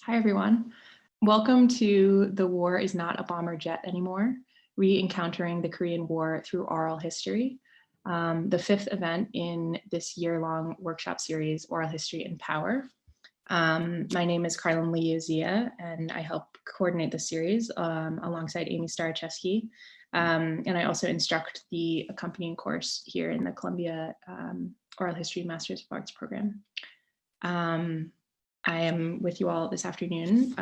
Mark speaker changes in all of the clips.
Speaker 1: Hi, everyone. Welcome to The War is Not a Bomber Jet Anymore, Reencountering the Korean War through Oral History, the fifth event in this year-long workshop series, Oral History and Power. My name is Carlin Liuzia, and I help coordinate the series alongside Amy Starachevsky. And I also instruct the accompanying course here in the Columbia Oral History Masters of Arts program. I am with you all this afternoon,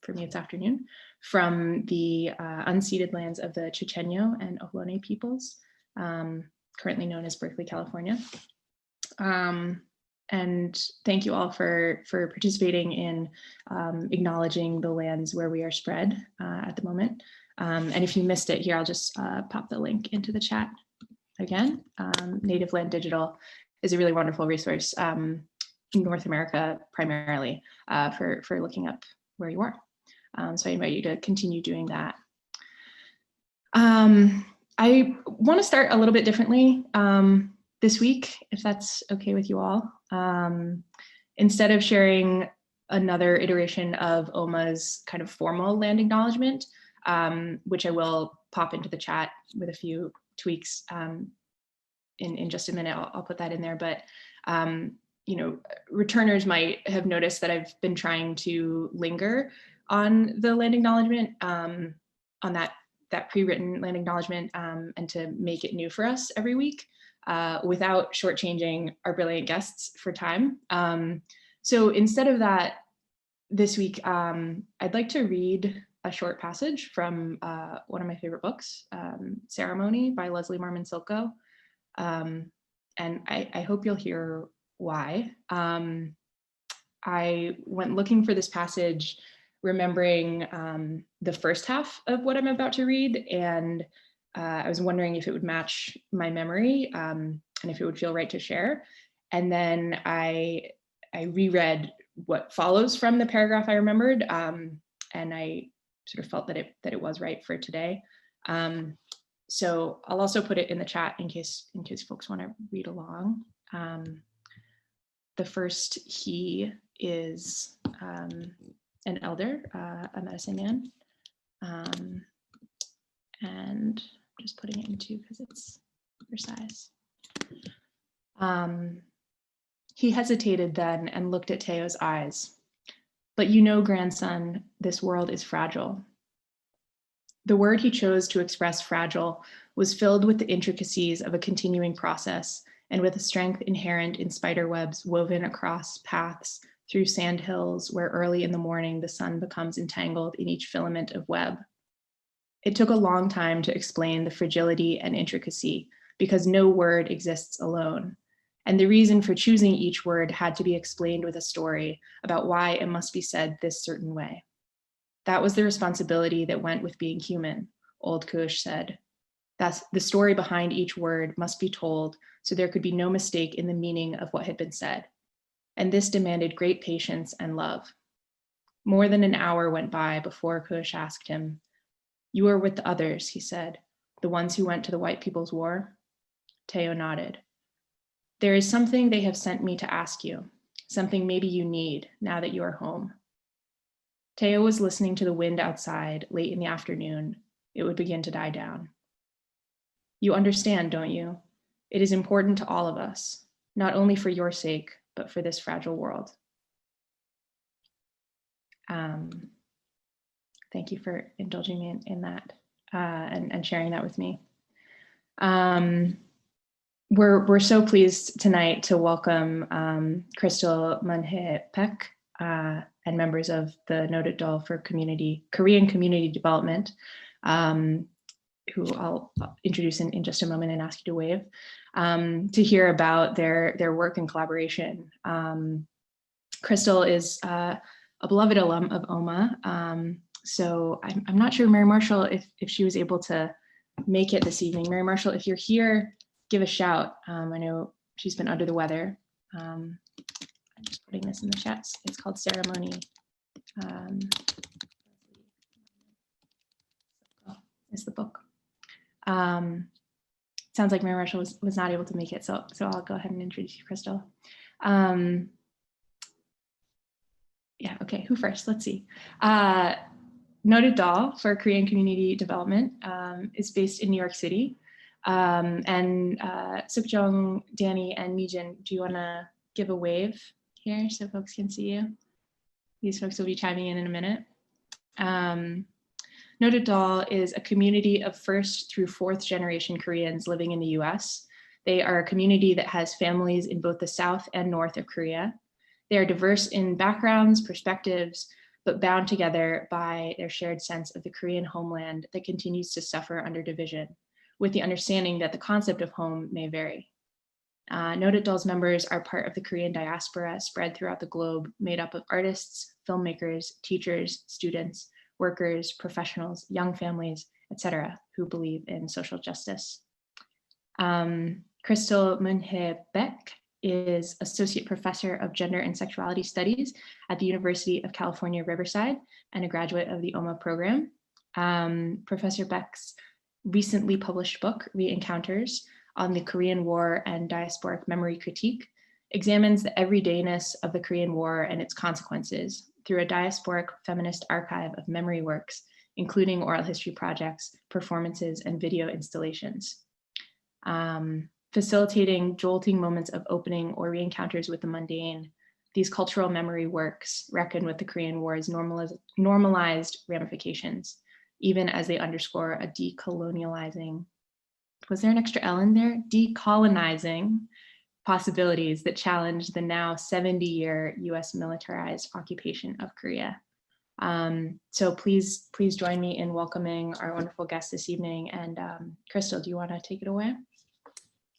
Speaker 1: for me it's afternoon, from the unceded lands of the Chochenyo and Ohlone peoples, currently known as Berkeley, California. And thank you all for participating in acknowledging the lands where we are spread at the moment. And if you missed it here, I'll just pop the link into the chat again. Native Land Digital is a really wonderful resource in North America primarily for looking up where you are. So I invite you to continue doing that. I want to start a little bit differently this week, if that's okay with you all. Instead of sharing another iteration of OMA's kind of formal land acknowledgement, which I will pop into the chat with a few tweaks in just a minute, I'll put that in there. But you know, returners might have noticed that I've been trying to linger on the land acknowledgement, on that pre-written land acknowledgement, and to make it new for us every week without shortchanging our brilliant guests for time. So instead of that, this week, I'd like to read a short passage from one of my favorite books, Ceremony by Leslie Marmon Silko. And I hope you'll hear why. I went looking for this passage, remembering the first half of what I'm about to read, and I was wondering if it would match my memory and if it would feel right to share. And then I reread what follows from the paragraph I remembered, and I sort of felt that it was right for today. So I'll also put it in the chat in case folks want to read along. The first he is an elder, a medicine man, and just putting it in two because it's precise. He hesitated then and looked at Teo's eyes. But you know, grandson, this world is fragile. The word he chose to express fragile was filled with the intricacies of a continuing process and with a strength inherent in spider webs woven across paths through sand hills where early in the morning the sun becomes entangled in each filament of web. It took a long time to explain the fragility and intricacy because no word exists alone. And the reason for choosing each word had to be explained with a story about why it must be said this certain way. That was the responsibility that went with being human, old Kush said. That's the story behind each word must be told so there could be no mistake in the meaning of what had been said. And this demanded great patience and love. More than an hour went by before Kush asked him, "You are with the others," he said, "the ones who went to the white people's war?" Teo nodded. "There is something they have sent me to ask you, something maybe you need now that you are home." Teo was listening to the wind outside late in the afternoon. It would begin to die down. "You understand, don't you? It is important to all of us, not only for your sake, but for this fragile world." Thank you for indulging me in that and sharing that with me. We're so pleased tonight to welcome Crystal Manhe-Peck and members of the Noted Doll for Korean Community Development, who I'll introduce in just a moment and ask you to wave, to hear about their work and collaboration. Crystal is a beloved alum of OMA, so I'm not sure, Mary Marshall, if she was able to make it this evening. Mary Marshall, if you're here, give a shout. I know she's been under the weather. I'm just putting this in the chat. It's called Ceremony. Is the book. Sounds like Mary Marshall was not able to make it, so I'll go ahead and introduce you, Crystal. Yeah, okay, who first? Let's see. Noted Doll for Korean Community Development is based in New York City. And Sukjong, Danny, and Mijin, do you want to give a wave here so folks can see you? These folks will be chiming in a minute. Noted Doll is a community of first through fourth generation Koreans living in the US. They are a community that has families in both the South and North of Korea. They are diverse in backgrounds, perspectives, but bound together by their shared sense of the Korean homeland that continues to suffer under division, with the understanding that the concept of home may vary. Noted Doll's members are part of the Korean diaspora spread throughout the globe, made up of artists, filmmakers, teachers, students, workers, professionals, young families, etc., who believe in social justice. Crystal Munhe Beck is Associate Professor of Gender and Sexuality Studies at the University of California, Riverside, and a graduate of the OMA program. Professor Beck's recently published book, Reencountering, on the Korean War and diasporic memory critique, examines the everydayness of the Korean War and its consequences through a diasporic feminist archive of memory works, including oral history projects, performances, and video installations. Facilitating jolting moments of opening or re-encounters with the mundane, these cultural memory works reckon with the Korean War's normalized ramifications, even as they underscore a decolonializing, was there an extra L in there? Decolonizing possibilities that challenge the now 70-year US militarized occupation of Korea. So please join me in welcoming our wonderful guest this evening. And Crystal, do you want to take it away?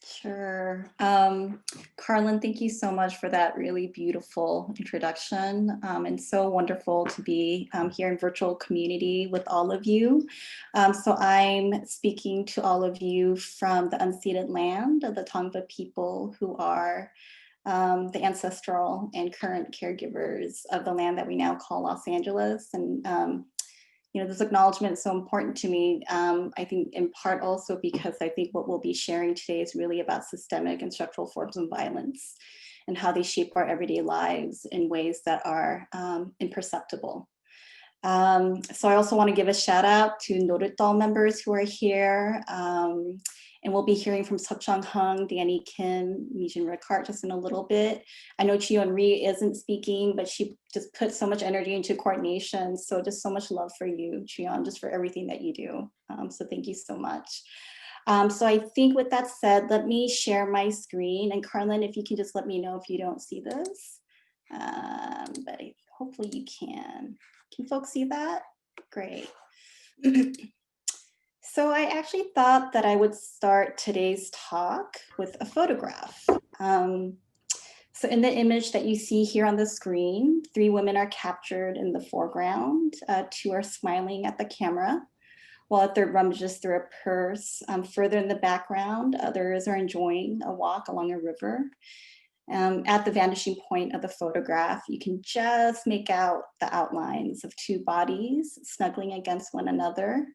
Speaker 2: Sure. Carlin, thank you so much for that really beautiful introduction. And so wonderful to be here in virtual community with all of you. So I'm speaking to all of you from the unceded land of the Tongva people, who are the ancestral and current caregivers of the land that we now call Los Angeles. And this acknowledgement is so important to me, I think in part also because I think what we'll be sharing today is really about systemic and structural forms of violence and how they shape our everyday lives in ways that are imperceptible. So I also want to give a shout out to Noted Doll members who are here. And we'll be hearing from Seokjong Hung, Danny Kim, Mijin Ricard just in a little bit. I know Chiyeon Ri isn't speaking, but she just put so much energy into coordination. So just so much love for you, Chiyeon, just for everything that you do. So thank you so much. So I think with that said, let me share my screen. And Carlin, if you can just let me know if you don't see this. But hopefully you can. Can folks see that? Great. So I actually thought that I would start today's talk with a photograph. So in the image that you see here on the screen, 3 women are captured in the foreground. 2 are smiling at the camera, while a third rummages through a purse. Further in the background, others are enjoying a walk along a river. At the vanishing point of the photograph, you can just make out the outlines of 2 bodies snuggling against one another.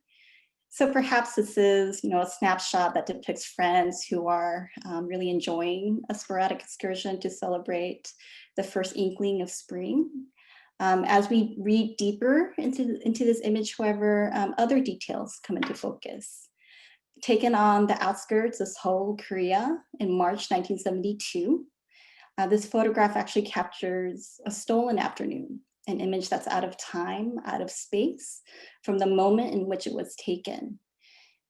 Speaker 2: So perhaps this is, a snapshot that depicts friends who are really enjoying a sporadic excursion to celebrate the first inkling of spring. As we read deeper into this image, however, other details come into focus. Taken on the outskirts of Seoul, Korea in March 1972, this photograph actually captures a stolen afternoon, an image that's out of time, out of space, from the moment in which it was taken.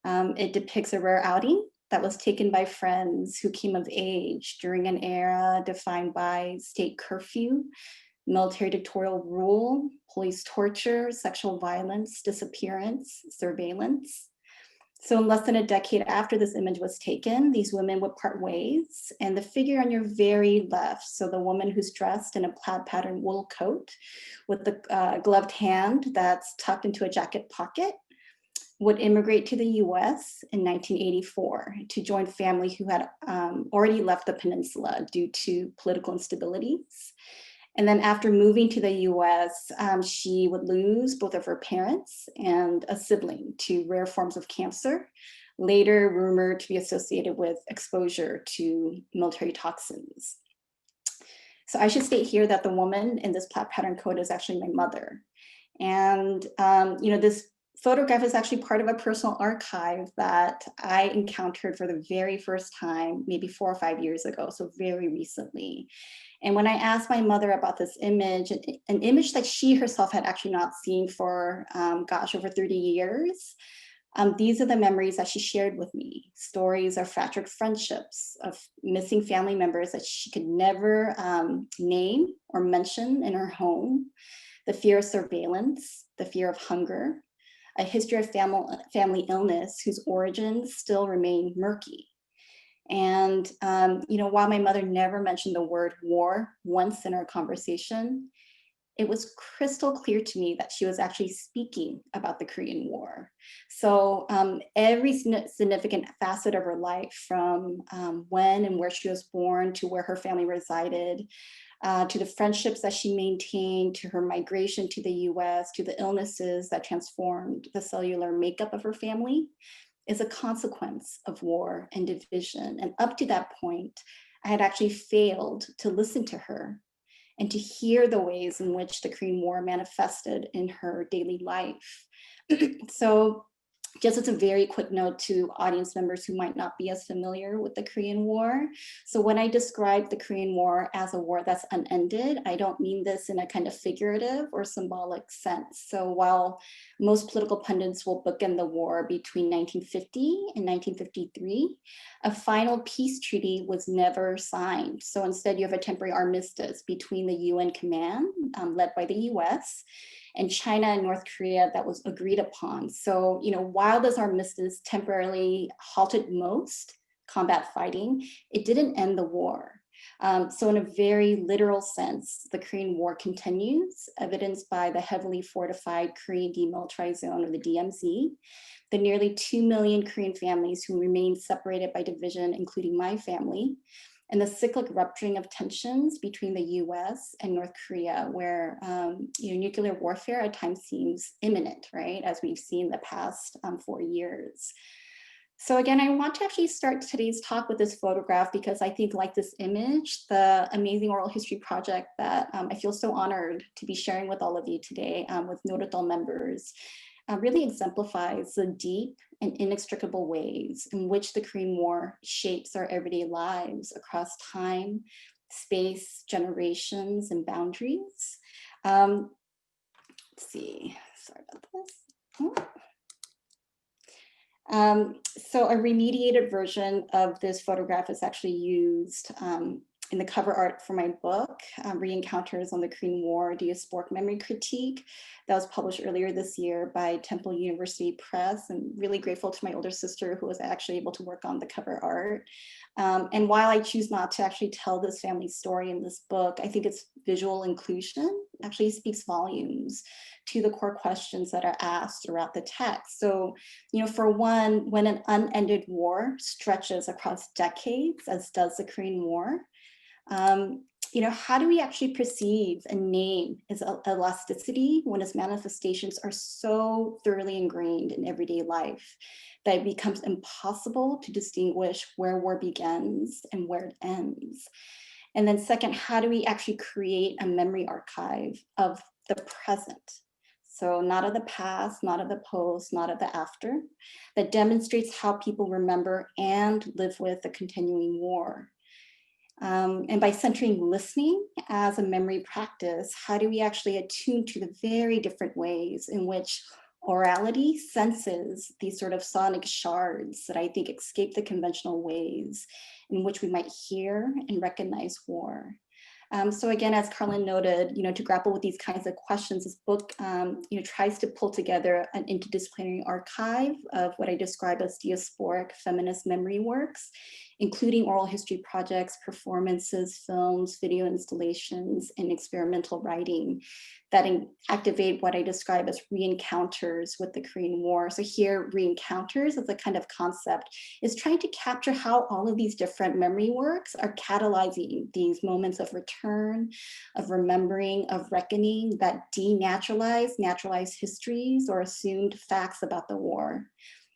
Speaker 2: It depicts a rare outing that was taken by friends who came of age during an era defined by state curfew, military dictatorial rule, police torture, sexual violence, disappearance, surveillance. So in less than a decade after this image was taken, these women would part ways, and the figure on your very left, so the woman who's dressed in a plaid pattern wool coat with the gloved hand that's tucked into a jacket pocket, would immigrate to the US in 1984 to join family who had already left the peninsula due to political instabilities. And then after moving to the US, she would lose both of her parents and a sibling to rare forms of cancer, later rumored to be associated with exposure to military toxins. So I should state here that the woman in this plait pattern coat is actually my mother. And this photograph is actually part of a personal archive that I encountered for the very first time, maybe 4 or 5 years ago, so very recently. And when I asked my mother about this image, an image that she herself had actually not seen for, over 30 years, these are the memories that she shared with me. Stories of fractured friendships, of missing family members that she could never name or mention in her home, the fear of surveillance, the fear of hunger, a history of family illness whose origins still remain murky. And while my mother never mentioned the word war once in our conversation, it was crystal clear to me that she was actually speaking about the Korean War. So every significant facet of her life, from when and where she was born to where her family resided, to the friendships that she maintained, to her migration to the US, to the illnesses that transformed the cellular makeup of her family, is a consequence of war and division. And up to that point, I had actually failed to listen to her and to hear the ways in which the Korean War manifested in her daily life. So just as a very quick note to audience members who might not be as familiar with the Korean War. So when I describe the Korean War as a war that's unended, I don't mean this in a kind of figurative or symbolic sense. So while most political pundits will bookend the war between 1950 and 1953, a final peace treaty was never signed. So instead you have a temporary armistice between the UN command, led by the US, and China and North Korea that was agreed upon. So, while this armistice temporarily halted most combat fighting, it didn't end the war. So in a very literal sense, the Korean War continues, evidenced by the heavily fortified Korean demilitarized zone of the DMZ, the nearly 2 million Korean families who remain separated by division, including my family, and the cyclic rupturing of tensions between the US and North Korea, where nuclear warfare at times seems imminent, right? As we've seen the past 4 years. So again, I want to actually start today's talk with this photograph because I think, like this image, the amazing oral history project that I feel so honored to be sharing with all of you today with Notable members really exemplifies the deep and inextricable ways in which the Korean War shapes our everyday lives across time, space, generations, and boundaries. Let's see, sorry about this. So a remediated version of this photograph is actually used in the cover art for my book, Reencountering on the Korean War, Diasporic Memory Critique, that was published earlier this year by Temple University Press. And really grateful to my older sister who was actually able to work on the cover art. And while I choose not to actually tell this family story in this book, I think its visual inclusion actually speaks volumes to the core questions that are asked throughout the text. So, for one, when an unended war stretches across decades, as does the Korean War, how do we actually perceive and name its elasticity when its manifestations are so thoroughly ingrained in everyday life that it becomes impossible to distinguish where war begins and where it ends? And then second, how do we actually create a memory archive of the present? So not of the past, not of the post, not of the after, that demonstrates how people remember and live with the continuing war. And by centering listening as a memory practice, how do we actually attune to the very different ways in which orality senses these sort of sonic shards that I think escape the conventional ways in which we might hear and recognize war? So again, as Carlin noted, to grapple with these kinds of questions, this book, tries to pull together an interdisciplinary archive of what I describe as diasporic feminist memory works, including oral history projects, performances, films, video installations, and experimental writing that activate what I describe as reencounters with the Korean War. So here, reencounters as a kind of concept is trying to capture how all of these different memory works are catalyzing these moments of return, of remembering, of reckoning that denaturalize naturalized histories or assumed facts about the war,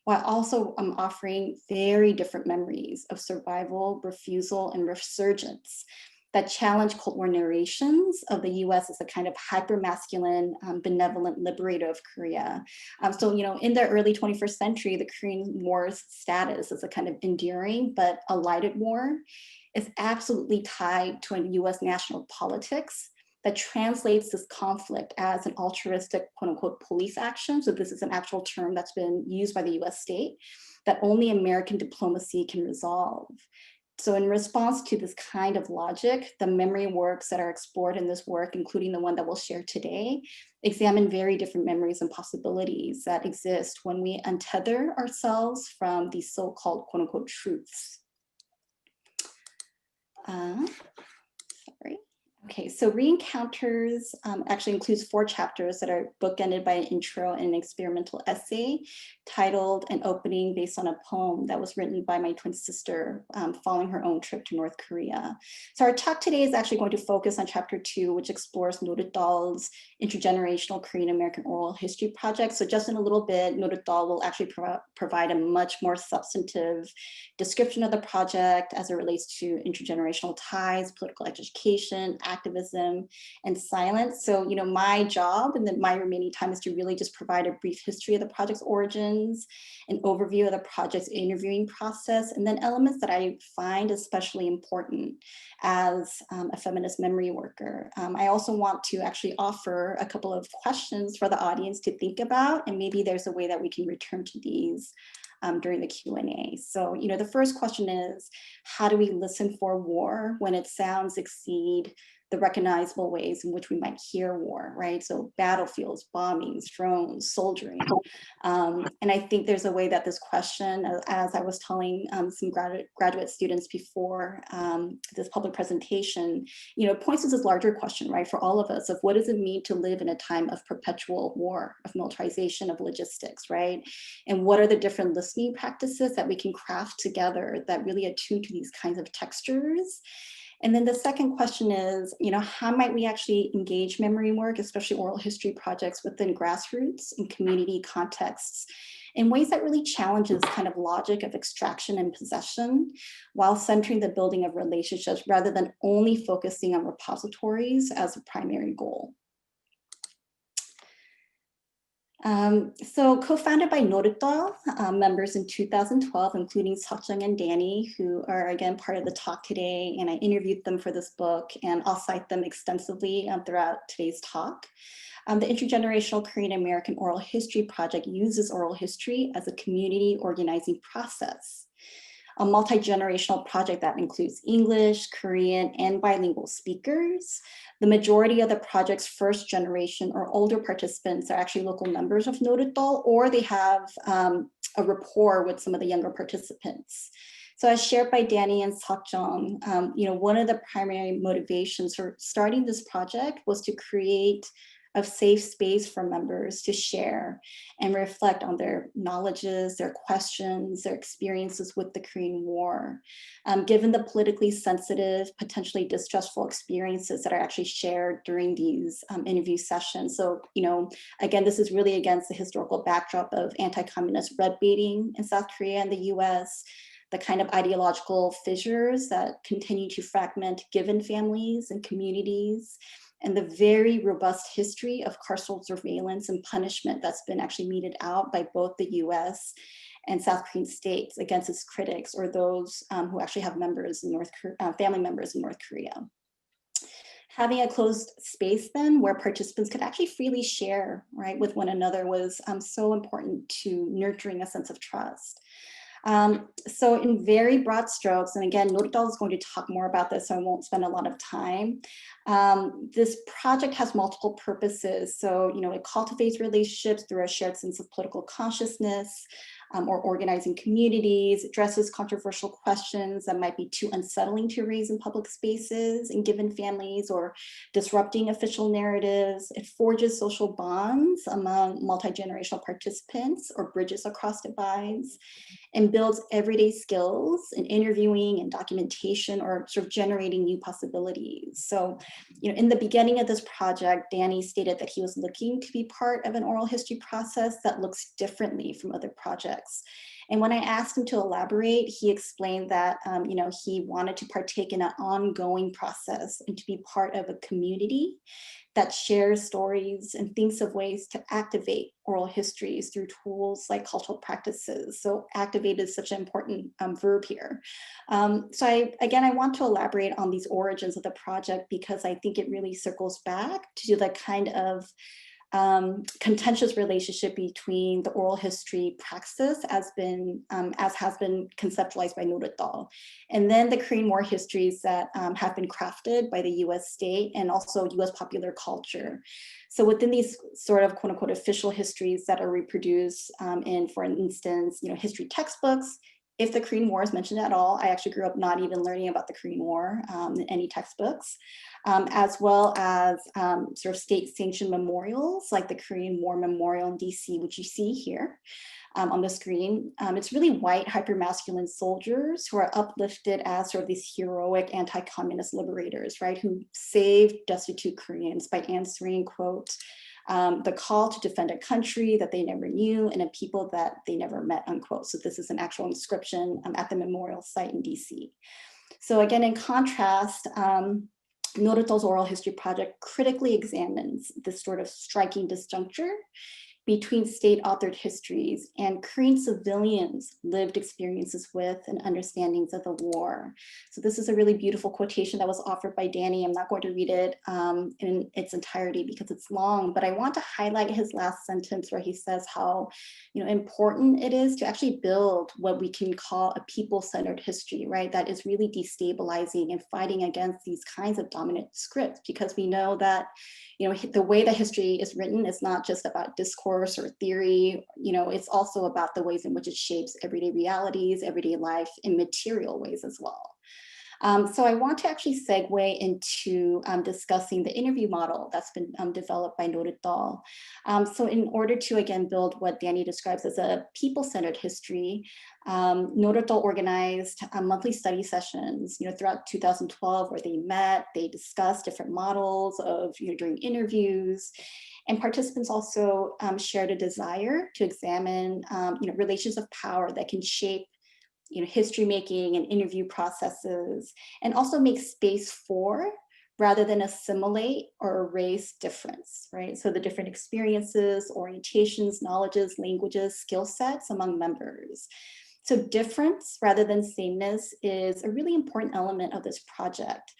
Speaker 2: while also offering very different memories of survival, refusal, and resurgence that challenge Cold War narrations of the US as a kind of hyper-masculine, benevolent liberator of Korea. So, in the early 21st century, the Korean War's status as a kind of enduring but alighted war is absolutely tied to a US national politics that translates this conflict as an altruistic, quote unquote, police action. So this is an actual term that's been used by the US state that only American diplomacy can resolve. So in response to this kind of logic, the memory works that are explored in this work, including the one that we'll share today, examine very different memories and possibilities that exist when we untether ourselves from these so-called quote unquote truths. Sorry. Okay, so Reencounters actually includes 4 chapters that are bookended by an intro and an experimental essay titled An Opening based on a poem that was written by my twin sister following her own trip to North Korea. So our talk today is actually going to focus on chapter 2, which explores Noted Dahl's intergenerational Korean American oral history project. So just in a little bit, Noted Dahl will actually provide a much more substantive description of the project as it relates to intergenerational ties, political education, activism, and silence. So, my job and my remaining time is to really just provide a brief history of the project's origins, an overview of the project's interviewing process, and then elements that I find especially important as a feminist memory worker. I also want to actually offer a couple of questions for the audience to think about, and maybe there's a way that we can return to these during the Q&A. So, the first question is, how do we listen for war when its sounds exceed the recognizable ways in which we might hear war, right? So battlefields, bombings, drones, soldiering. And I think there's a way that this question, as I was telling some graduate students before this public presentation, points to this larger question, right, for all of us of what does it mean to live in a time of perpetual war, of militarization, of logistics, right? And what are the different listening practices that we can craft together that really attune to these kinds of textures? And then the second question is, how might we actually engage memory work, especially oral history projects within grassroots and community contexts in ways that really challenges kind of logic of extraction and possession while centering the building of relationships rather than only focusing on repositories as a primary goal. So co-founded by Noted Dahl, members in 2012, including Seokjung and Danny, who are again part of the talk today, and I interviewed them for this book, and I'll cite them extensively throughout today's talk. The Intergenerational Korean American Oral History Project uses oral history as a community organizing process, a multi-generational project that includes English, Korean, and bilingual speakers. The majority of the project's first generation or older participants are actually local members of Noted Dahl, or they have a rapport with some of the younger participants. So as shared by Danny and Seokjung, one of the primary motivations for starting this project was to create a safe space for members to share and reflect on their knowledges, their questions, their experiences with the Korean War, given the politically sensitive, potentially distressful experiences that are actually shared during these interview sessions. So, again, this is really against the historical backdrop of anti-communist red baiting in South Korea and the US, the kind of ideological fissures that continue to fragment given families and communities, and the very robust history of carceral surveillance and punishment that's been actually meted out by both the US and South Korean states against its critics or those who actually have members in family members in North Korea. Having a closed space then where participants could actually freely share, right, with one another was so important to nurturing a sense of trust. So in very broad strokes, and again, Noted Dahl is going to talk more about this, so I won't spend a lot of time. This project has multiple purposes. So, it cultivates relationships through a shared sense of political consciousness, or organizing communities, addresses controversial questions that might be too unsettling to raise in public spaces and given families, or disrupting official narratives. It forges social bonds among multi-generational participants or bridges across divides, and builds everyday skills in interviewing and documentation or sort of generating new possibilities. So, in the beginning of this project, Danny stated that he was looking to be part of an oral history process that looks differently from other projects. projects. And when I asked him to elaborate, he explained that he wanted to partake in an ongoing process and to be part of a community that shares stories and thinks of ways to activate oral histories through tools like cultural practices. So activate is such an important verb here. I want to elaborate on these origins of the project because I think it really circles back to the kind of contentious relationship between the oral history praxis as has been conceptualized by Noted Dahl, and then the Korean War histories that have been crafted by the US state and also US popular culture. So within these sort of quote unquote official histories that are reproduced in, for instance, history textbooks, if the Korean War is mentioned at all, I actually grew up not even learning about the Korean War in any textbooks, as well as sort of state-sanctioned memorials like the Korean War Memorial in DC, which you see here on the screen. It's really white, hypermasculine soldiers who are uplifted as sort of these heroic anti-communist liberators, right, who saved destitute Koreans by answering, quote, the call to defend a country that they never knew and a people that they never met, unquote. So this is an actual inscription at the memorial site in DC. So again, in contrast, Norito's Oral History Project critically examines this sort of striking disjuncture between state-authored histories and Korean civilians' lived experiences with and understandings of the war. So this is a really beautiful quotation that was offered by Danny. I'm not going to read it in its entirety because it's long, but I want to highlight his last sentence where he says how important it is to actually build what we can call a people-centered history, right? That is really destabilizing and fighting against these kinds of dominant scripts, because we know that the way that history is written is not just about discourse or theory, it's also about the ways in which it shapes everyday realities, everyday life in material ways as well. So I want to actually segue into discussing the interview model that's been developed by Noted Dahl. So in order to, again, build what Danny describes as a people-centered history, Noted Dahl organized monthly study sessions throughout 2012 where they met, they discussed different models of during interviews, and participants also shared a desire to examine relations of power that can shape history making and interview processes, and also make space for rather than assimilate or erase difference, right? So the different experiences, orientations, knowledges, languages, skill sets among members. So difference rather than sameness is a really important element of this project.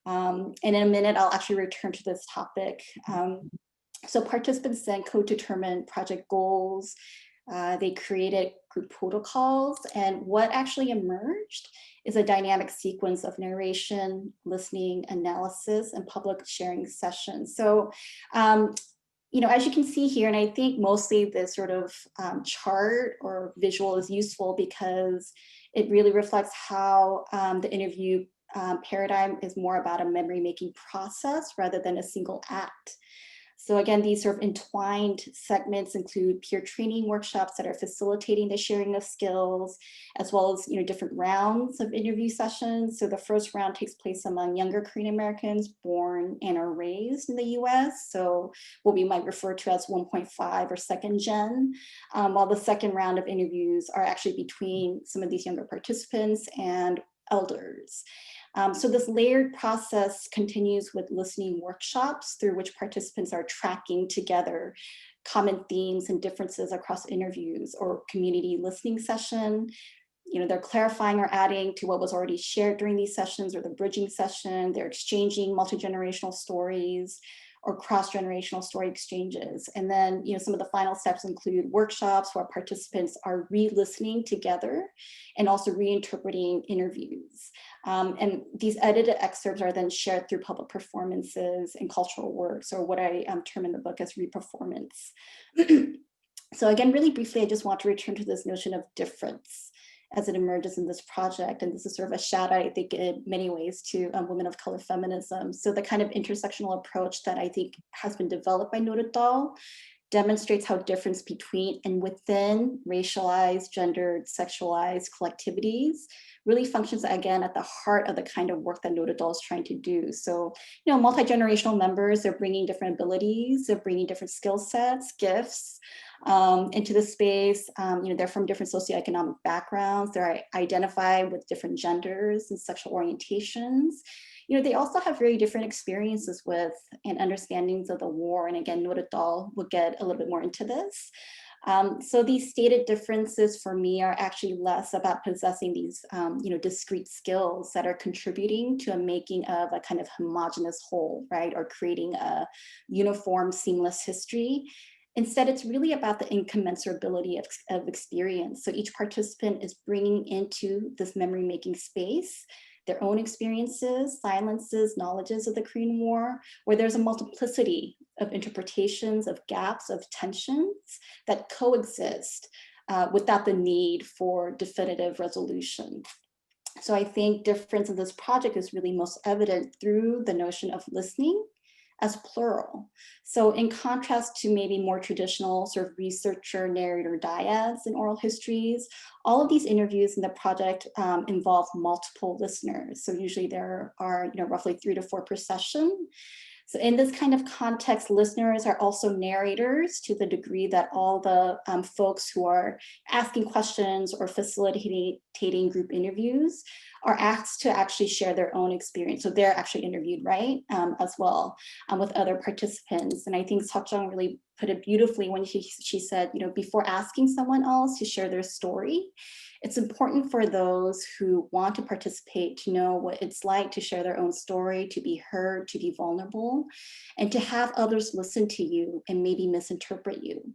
Speaker 2: And in a minute, I'll actually return to this topic. So participants then co-determined project goals. They created group protocols, and what actually emerged is a dynamic sequence of narration, listening, analysis, and public sharing sessions. So, as you can see here, and I think mostly this sort of chart or visual is useful because it really reflects how the interview paradigm is more about a memory-making process rather than a single act. So again, these sort of entwined segments include peer training workshops that are facilitating the sharing of skills, as well as different rounds of interview sessions. So the first round takes place among younger Korean Americans born and are raised in the US, so what we might refer to as 1.5 or second gen, while the second round of interviews are actually between some of these younger participants and elders. So this layered process continues with listening workshops through which participants are tracking together common themes and differences across interviews or community listening session. They're clarifying or adding to what was already shared during these sessions or the bridging session. They're exchanging multi-generational stories or cross-generational story exchanges. And then, some of the final steps include workshops where participants are re-listening together and also reinterpreting interviews. And these edited excerpts are then shared through public performances and cultural works, or what I term in the book as reperformance. So again, really briefly, I just want to return to this notion of difference as it emerges in this project. And this is sort of a shout out, I think, in many ways to women of color feminism. So the kind of intersectional approach that I think has been developed by Noted Dahl demonstrates how difference between and within racialized, gendered, sexualized collectivities really functions, again, at the heart of the kind of work that Noted is trying to do. So, multi-generational members, they're bringing different abilities, they're bringing different skill sets, gifts into the space. They're from different socioeconomic backgrounds, they're identified with different genders and sexual orientations. They also have very different experiences with and understandings of the war. And again, Noted will get a little bit more into this. So these stated differences for me are actually less about possessing these, discrete skills that are contributing to a making of a kind of homogenous whole, right? Or creating a uniform, seamless history. Instead, it's really about the incommensurability of experience. So each participant is bringing into this memory-making space their own experiences, silences, knowledges of the Korean War, where there's a multiplicity of interpretations, of gaps, of tensions that coexist without the need for definitive resolution. So I think difference in this project is really most evident through the notion of listening as plural. So in contrast to maybe more traditional sort of researcher narrator dyads in oral histories, all of these interviews in the project involve multiple listeners. So usually there are roughly 3 to 4 per session. So in this kind of context, listeners are also narrators to the degree that all the folks who are asking questions or facilitating group interviews are asked to actually share their own experience. So they're actually interviewed, right, as well with other participants. And I think Seokjung really put it beautifully when she said, before asking someone else to share their story, it's important for those who want to participate to know what it's like to share their own story, to be heard, to be vulnerable, and to have others listen to you and maybe misinterpret you.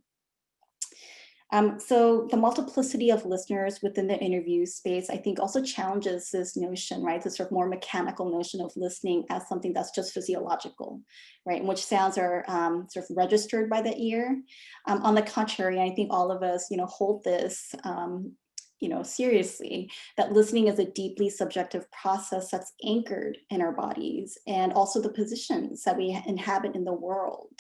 Speaker 2: So the multiplicity of listeners within the interview space, I think also challenges this notion, right? This sort of more mechanical notion of listening as something that's just physiological, right? In which sounds are sort of registered by the ear. On the contrary, I think all of us, hold this seriously, that listening is a deeply subjective process that's anchored in our bodies and also the positions that we inhabit in the world.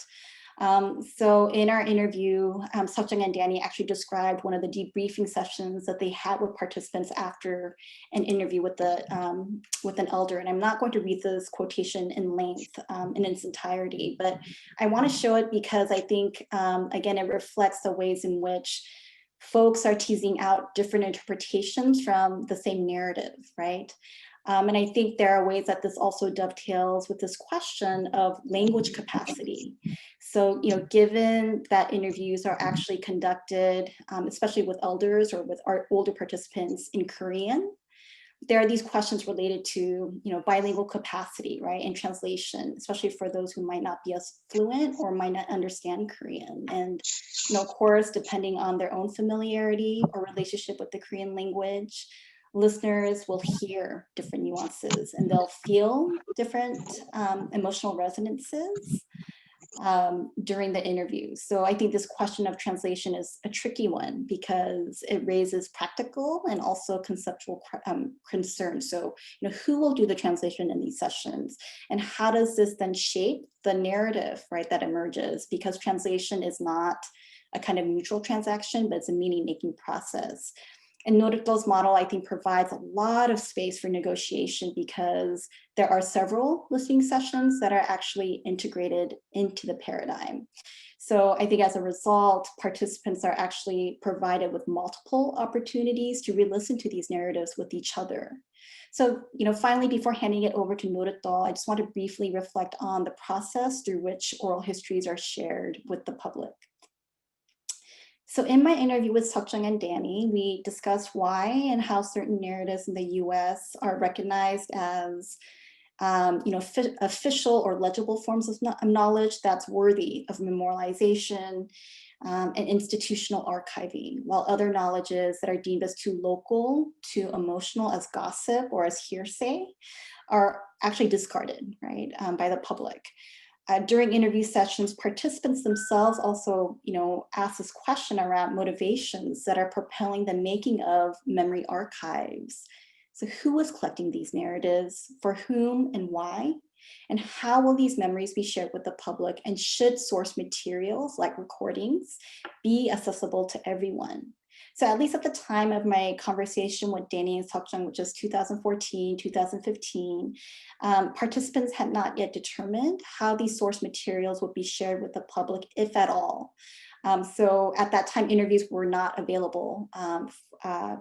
Speaker 2: So in our interview, Seokjung and Danny actually described one of the debriefing sessions that they had with participants after an interview with an elder. And I'm not going to read this quotation in length in its entirety, but I want to show it because I think, again, it reflects the ways in which folks are teasing out different interpretations from the same narrative, right? And I think there are ways that this also dovetails with this question of language capacity. So, given that interviews are actually conducted, especially with elders or with our older participants in Korean, there are these questions related to, bilingual capacity, right, and translation, especially for those who might not be as fluent or might not understand Korean. And, of course, depending on their own familiarity or relationship with the Korean language, listeners will hear different nuances and they'll feel different emotional resonances during the interview. So I think this question of translation is a tricky one because it raises practical and also conceptual concerns. So, who will do the translation in these sessions? And how does this then shape the narrative, right, that emerges? Because translation is not a kind of mutual transaction, but it's a meaning-making process. And Norit's model, I think, provides a lot of space for negotiation because there are several listening sessions that are actually integrated into the paradigm. So I think as a result, participants are actually provided with multiple opportunities to re-listen to these narratives with each other. So, finally, before handing it over to Norit, I just want to briefly reflect on the process through which oral histories are shared with the public. So in my interview with Seokjung and Danny, we discussed why and how certain narratives in the US are recognized as official or legible forms of knowledge that's worthy of memorialization and institutional archiving, while other knowledges that are deemed as too local, too emotional, as gossip or as hearsay are actually discarded, right, by the public. During interview sessions, participants themselves also, ask this question around motivations that are propelling the making of memory archives. So who was collecting these narratives, for whom and why? And how will these memories be shared with the public? And should source materials like recordings be accessible to everyone? So at least at the time of my conversation with Danny and Seokjung, which was 2014, 2015, participants had not yet determined how these source materials would be shared with the public, if at all. So at that time, interviews were not available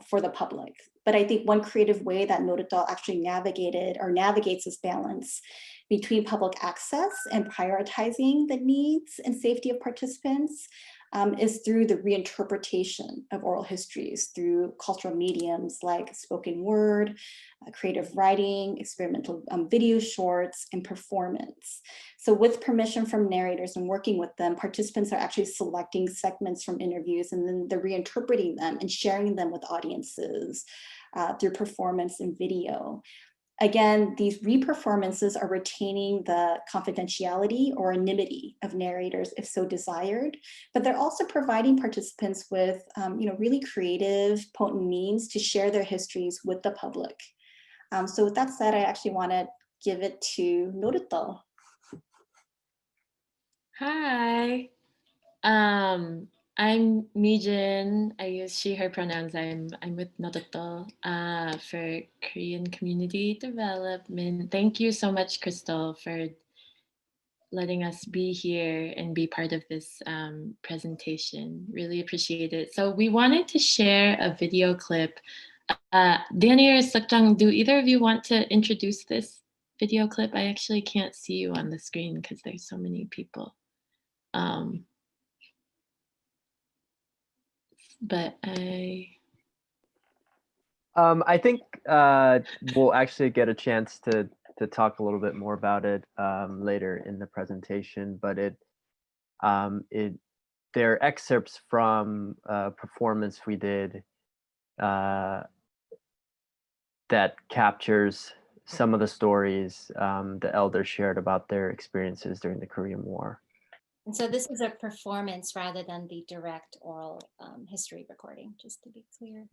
Speaker 2: for the public. But I think one creative way that Norodal actually navigates this balance between public access and prioritizing the needs and safety of participants is through the reinterpretation of oral histories through cultural mediums like spoken word, creative writing, experimental video shorts, and performance. So with permission from narrators and working with them, participants are actually selecting segments from interviews and then they're reinterpreting them and sharing them with audiences through performance and video. Again, these reperformances are retaining the confidentiality or anonymity of narrators if so desired, but they're also providing participants with really creative, potent means to share their histories with the public. So with that said, I actually want to give it to Norodal.
Speaker 3: Hi, I'm Mijin. I use she, her pronouns. I'm with Nodoto for Korean community development. Thank you so much, Crystal, for letting us be here and be part of this presentation. Really appreciate it. So we wanted to share a video clip. Danny or Seokjung, do either of you want to introduce this video clip? I actually can't see you on the screen because there's so many people. But I
Speaker 4: think we'll actually get a chance to talk a little bit more about it later in the presentation. But they're excerpts from a performance we did that captures some of the stories the elders shared about their experiences during the Korean War.
Speaker 5: And so this is a performance rather than the direct oral history recording, just to be clear.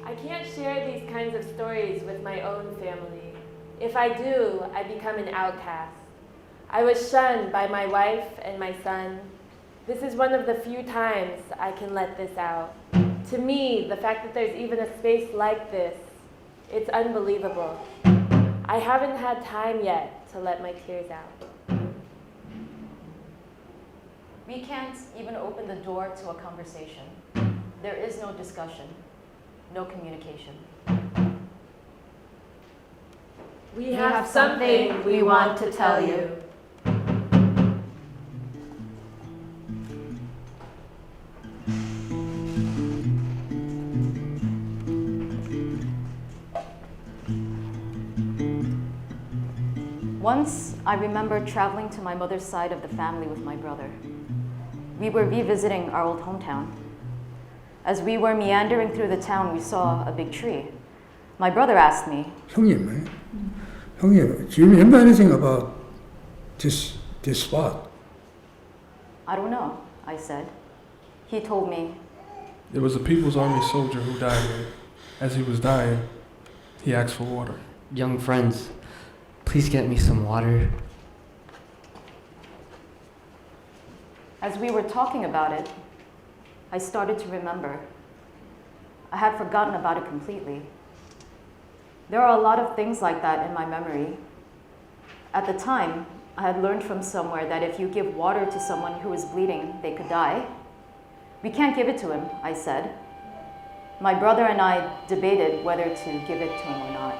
Speaker 6: I can't share these kinds of stories with my own family. If I do, I become an outcast. I was shunned by my wife and my son. This is one of the few times I can let this out. To me, the fact that there's even a space like this, it's unbelievable. I haven't had time yet to let my tears out.
Speaker 7: We can't even open the door to a conversation. There is no discussion, no communication.
Speaker 6: We have something we want to tell you.
Speaker 7: Once, I remember traveling to my mother's side of the family with my brother. We were revisiting our old hometown. As we were meandering through the town, we saw a big tree. My brother asked me,
Speaker 8: 형님, do you remember anything about this spot?
Speaker 7: I don't know, I said. He told me,
Speaker 9: There was a People's Army soldier who died here. As he was dying, he asked for water.
Speaker 10: Young friends, please get me some water.
Speaker 7: as we were talking about it, I started to remember. I had forgotten about it completely. There are a lot of things like that in my memory. At the time, I had learned from somewhere that if you give water to someone who is bleeding, they could die. We can't give it to him, I said. My brother and I debated whether to give it to him or not.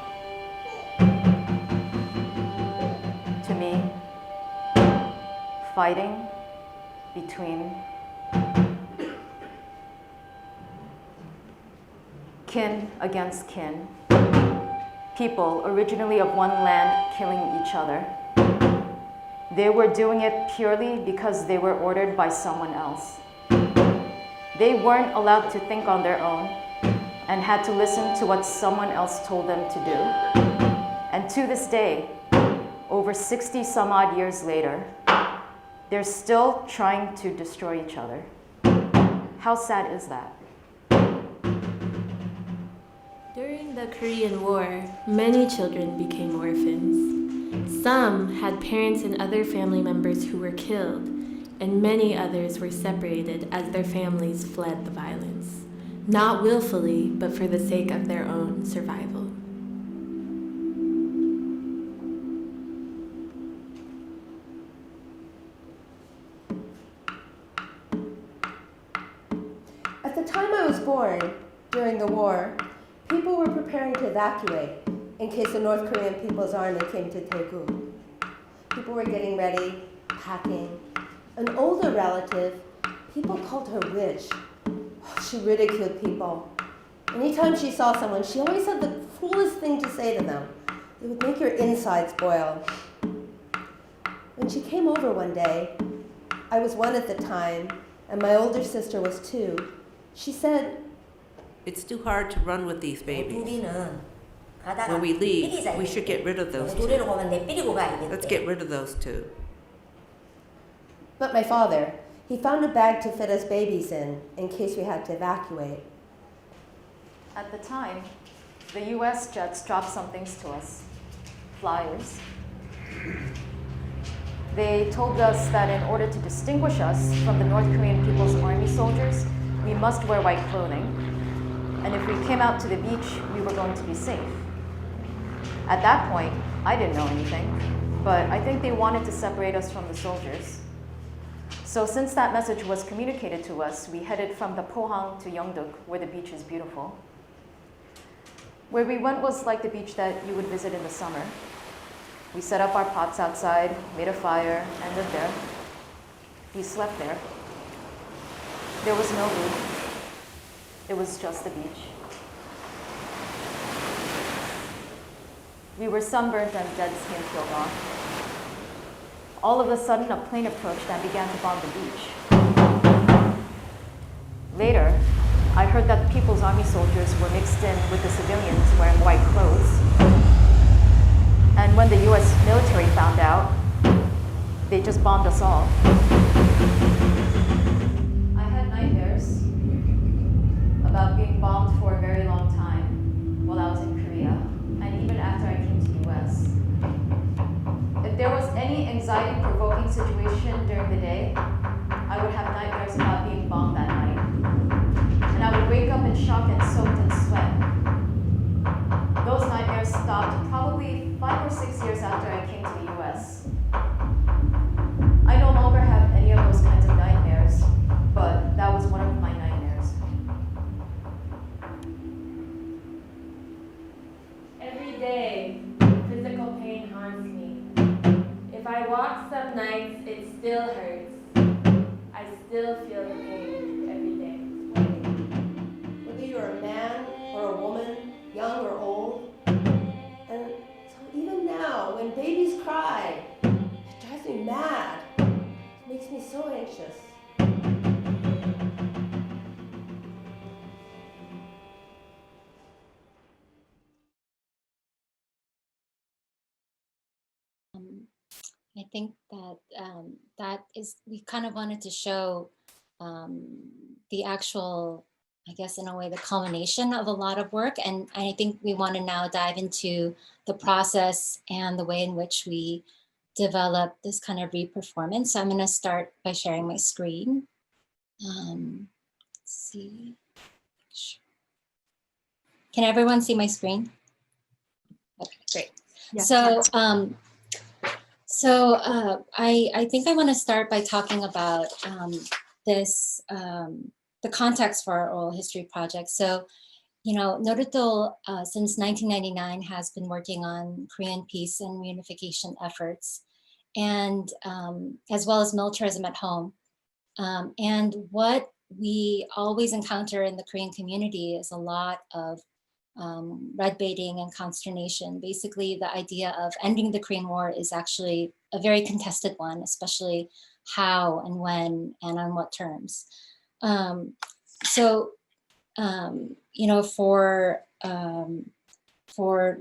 Speaker 7: To me, fighting between kin against kin, people originally of one land killing each other. They were doing it purely because they were ordered by someone else. They weren't allowed to think on their own and had to listen to what someone else told them to do. And to this day, over 60 some odd years later, they're still trying to destroy each other. How sad is that?
Speaker 6: During the Korean War, many children became orphans. Some had parents and other family members who were killed, and many others were separated as their families fled the violence, not willfully, but for the sake of their own survival.
Speaker 11: At the time I was born, during the war, people were preparing to evacuate in case the North Korean People's Army came to Daegu. People were getting ready, packing. An older relative, people called her witch. She ridiculed people. Anytime she saw someone, she always had the coolest thing to say to them. It would make your insides boil. When she came over one day, I was 1 at the time, and my older sister was 2. She said,
Speaker 12: "It's too hard to run with these babies.
Speaker 13: 둘이는 가다가
Speaker 12: When we leave,
Speaker 13: 삐리자
Speaker 12: we should get rid of those
Speaker 13: 노래를
Speaker 12: two.
Speaker 13: 보면 내 삐리고 가야겠대.
Speaker 12: Let's get rid of those two."
Speaker 11: but my father, he found a bag to fit us babies in case we had to evacuate.
Speaker 7: At the time, the US jets dropped some things to us, flyers. They told us that in order to distinguish us from the North Korean People's Army soldiers, we must wear white clothing. And if we came out to the beach, we were going to be safe. At that point, I didn't know anything, but I think they wanted to separate us from the soldiers. So since that message was communicated to us, we headed from the Pohang to Yeongdeok, where the beach is beautiful. Where we went was like the beach that you would visit in the summer. We set up our pots outside, made a fire, and lived there. We slept there. There was no roof. It was just the beach. We were sunburnt and dead skin peeled off. All of a sudden, a plane approached and began to bomb the beach. Later, I heard that the People's Army soldiers were mixed in with the civilians wearing white clothes. And when the US military found out, they just bombed us all. I had nightmares about being bombed for a very long time while I was in Korea, and even after I came to the US. If there was any anxiety-provoking situation during the day, I would have nightmares about being bombed that night. And I would wake up in shock and soaked in sweat. Those nightmares stopped probably 5 or 6 years after I came to the US. I no longer have any of those kinds of nightmares, but that was one of my nightmares.
Speaker 6: Every day, physical pain haunts me. If I walk some nights, it still hurts. I still feel the pain every day.
Speaker 11: Whether you're a man or a woman, young or old. And so even now, when babies cry, it drives me mad. It makes me so anxious.
Speaker 5: I think that that is, we kind of wanted to show the actual, I guess in a way, the culmination of a lot of work. And I think we want to now dive into the process and the way in which we develop this kind of re-performance. So I'm going to start by sharing my screen. Let's see. Can everyone see my screen? Okay, great. Yeah. So I think I want to start by talking about this, the context for our oral history project. So, you know, Noruto since 1999 has been working on Korean peace and reunification efforts, and as well as militarism at home. And what we always encounter in the Korean community is a lot of red baiting and consternation. Basically, the idea of ending the Korean War is actually a very contested one, especially how and when and on what terms. You know, for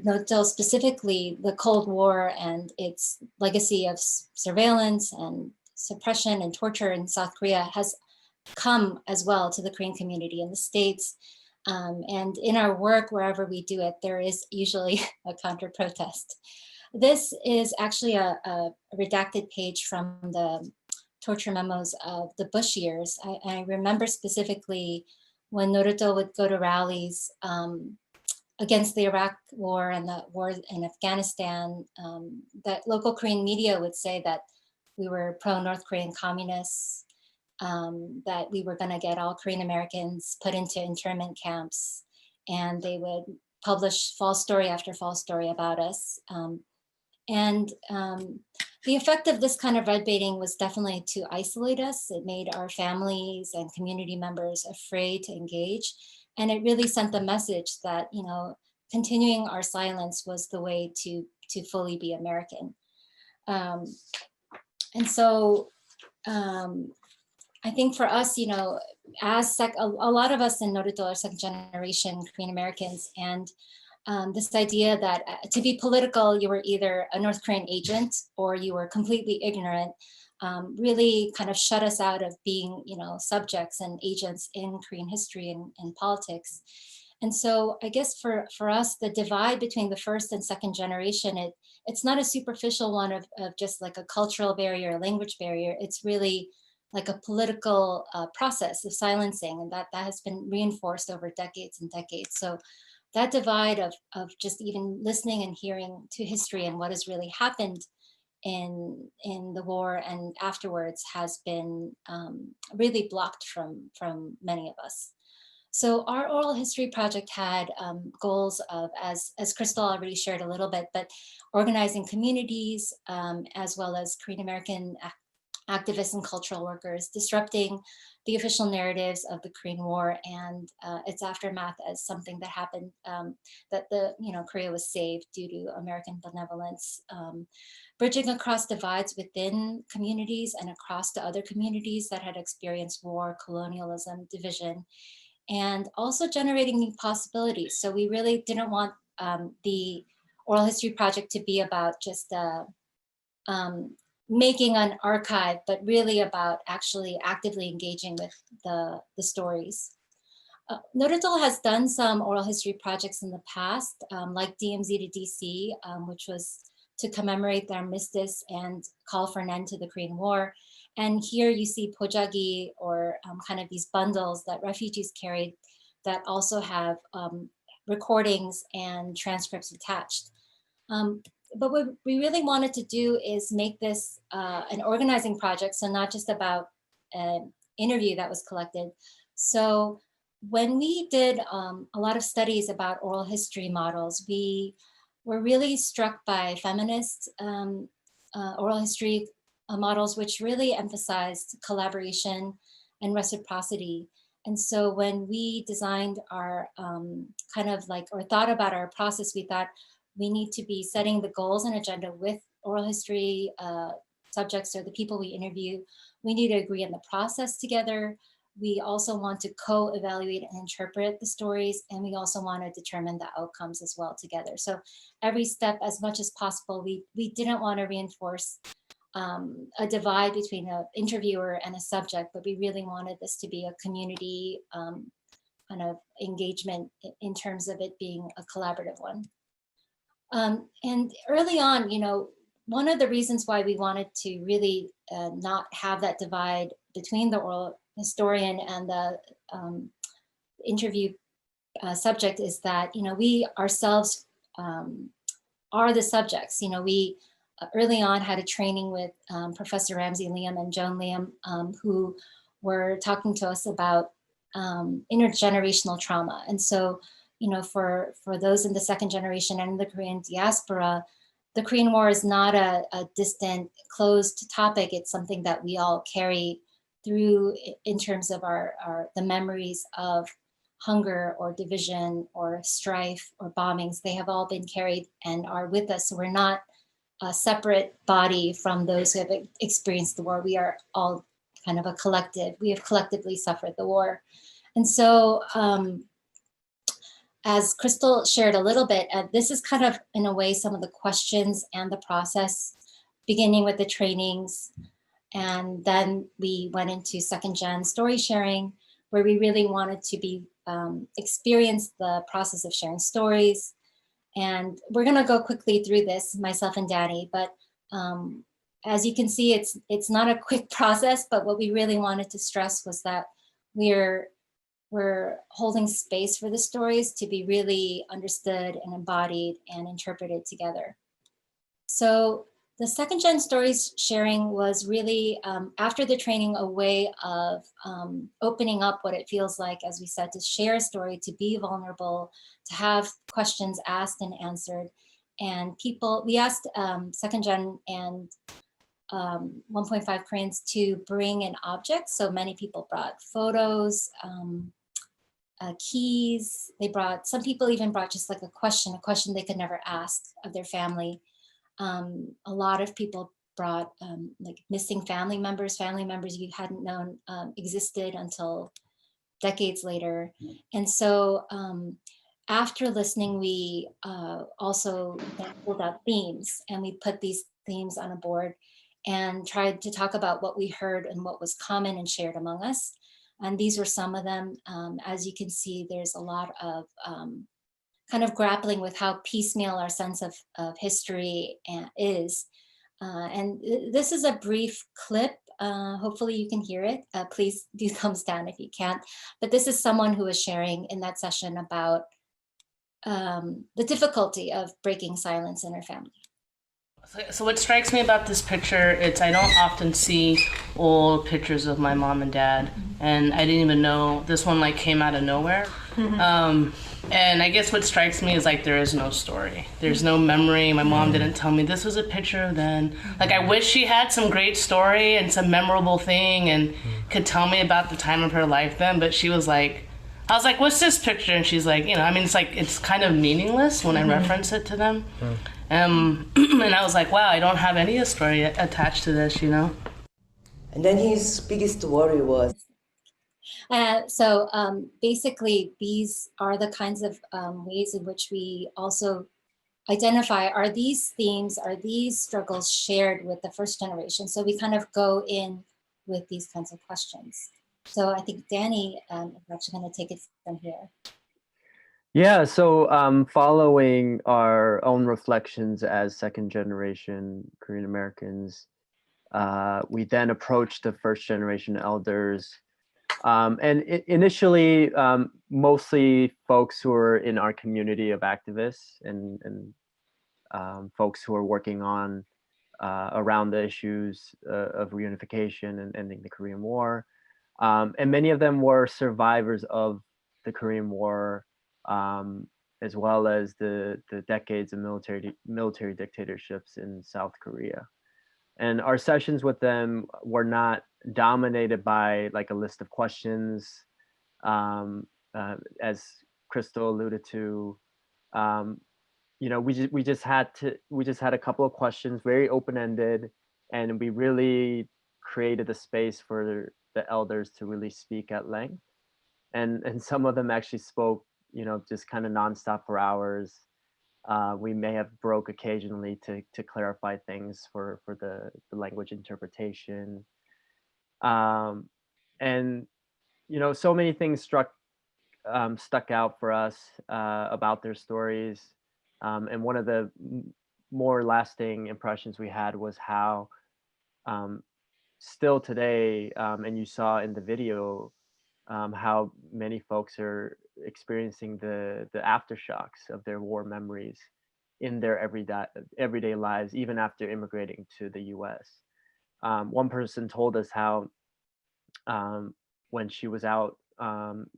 Speaker 5: Noto specifically, the Cold War and its legacy of surveillance and suppression and torture in South Korea has come as well to the Korean community in the States. And in our work, wherever we do it, there is usually a counter protest. This is actually a redacted page from the torture memos of the Bush years. I remember specifically when Naruto would go to rallies against the Iraq war and the war in Afghanistan, that local Korean media would say that we were pro-North Korean communists, that we were going to get all Korean Americans put into internment camps, and they would publish false story after false story about us. The effect of this kind of red baiting was definitely to isolate us. It made our families and community members afraid to engage. And it really sent the message that, you know, continuing our silence was the way to fully be American. I think for us, you know, as a lot of us in Naruto are second generation Korean Americans, and this idea that to be political, you were either a North Korean agent or you were completely ignorant, really kind of shut us out of being, you know, subjects and agents in Korean history and politics. And so I guess for us, the divide between the first and second generation, it's not a superficial one of just like a cultural barrier, a language barrier. It's really like a political process of silencing, and that has been reinforced over decades and decades. So that divide of just even listening and hearing to history and what has really happened in the war and afterwards has been really blocked from many of us. So our oral history project had goals of, as Crystal already shared a little bit, but organizing communities as well as Korean American activists and cultural workers, disrupting the official narratives of the Korean War and its aftermath as something that happened, that Korea was saved due to American benevolence, bridging across divides within communities and across to other communities that had experienced war, colonialism, division, and also generating new possibilities. So we really didn't want the oral history project to be about just making an archive, but really about actually actively engaging with the stories. Naruto has done some oral history projects in the past, like DMZ to DC, which was to commemorate the armistice and call for an end to the Korean War. And here you see pojagi, or kind of these bundles that refugees carried that also have recordings and transcripts attached. But what we really wanted to do is make this an organizing project, so not just about an interview that was collected. So when we did a lot of studies about oral history models, we were really struck by feminist oral history models, which really emphasized collaboration and reciprocity. And so when we designed our thought about our process, we thought we need to be setting the goals and agenda with oral history subjects or the people we interview. We need to agree on the process together. We also want to co-evaluate and interpret the stories, and we also want to determine the outcomes as well together. So every step, as much as possible, we didn't want to reinforce a divide between an interviewer and a subject, but we really wanted this to be a community kind of engagement in terms of it being a collaborative one. And early on, one of the reasons why we wanted to really not have that divide between the oral historian and the interview subject is that, we ourselves are the subjects. We early on had a training with Professor Ramsey Liam and Joan Liam, who were talking to us about intergenerational trauma. And so, for those in the second generation and in the Korean diaspora, the Korean War is not a distant, closed topic. It's something that we all carry through in terms of the memories of hunger or division or strife or bombings. They have all been carried and are with us. So we're not a separate body from those who have experienced the war. We are all kind of a collective. We have collectively suffered the war. And so, as Crystal shared a little bit, this is kind of, in a way, some of the questions and the process, beginning with the trainings. And then we went into second gen story sharing, where we really wanted to be experience the process of sharing stories. And we're gonna go quickly through this, myself and Danny, but as you can see, it's not a quick process, but what we really wanted to stress was that we're holding space for the stories to be really understood and embodied and interpreted together. So the second gen stories sharing was really, after the training, a way of opening up what it feels like, as we said, to share a story, to be vulnerable, to have questions asked and answered. And we asked second gen and 1.5 Koreans to bring an object. So many people brought photos, keys. Some people even brought just like a question they could never ask of their family. A lot of people brought like missing family members you hadn't known existed until decades later. And so after listening, we also pulled out themes, and we put these themes on a board and tried to talk about what we heard and what was common and shared among us. And these were some of them. As you can see, there's a lot of kind of grappling with how piecemeal our sense of history is. And this is a brief clip. Hopefully you can hear it. Please do thumbs down if you can't. But this is someone who was sharing in that session about the difficulty of breaking silence in her family.
Speaker 14: So what strikes me about this picture, I don't often see old pictures of my mom and dad, and I didn't even know, this one like came out of nowhere. And I guess what strikes me is like there is no story. There's no memory. My mom didn't tell me this was a picture of then. Like I wish she had some great story and some memorable thing and could tell me about the time of her life then, but she was like, I was like, what's this picture? And she's like, it's kind of meaningless when I reference it to them. And I was like, wow, I don't have any story attached to this, And
Speaker 15: then his biggest worry was.
Speaker 5: So basically, these are the kinds of ways in which we also identify, are these themes, are these struggles shared with the first generation? So we kind of go in with these kinds of questions. So I think Danny is actually going to take it from here.
Speaker 4: Yeah, so following our own reflections as second generation Korean Americans, we then approached the first generation elders. And initially, mostly folks who are in our community of activists and folks who are working on around the issues of reunification and ending the Korean War. And many of them were survivors of the Korean War, as well as the decades of military dictatorships in South Korea. And our sessions with them were not dominated by like a list of questions, as Crystal alluded to. We just had a couple of questions, very open-ended, and we really created a space for the elders to really speak at length. And some of them actually spoke, just kind of nonstop for hours. We may have broke occasionally to clarify things for the language interpretation. And, so many things stuck out for us about their stories. And one of the more lasting impressions we had was how still today, and you saw in the video, how many folks are experiencing the aftershocks of their war memories in their everyday lives, even after immigrating to the US. One person told us how when she was out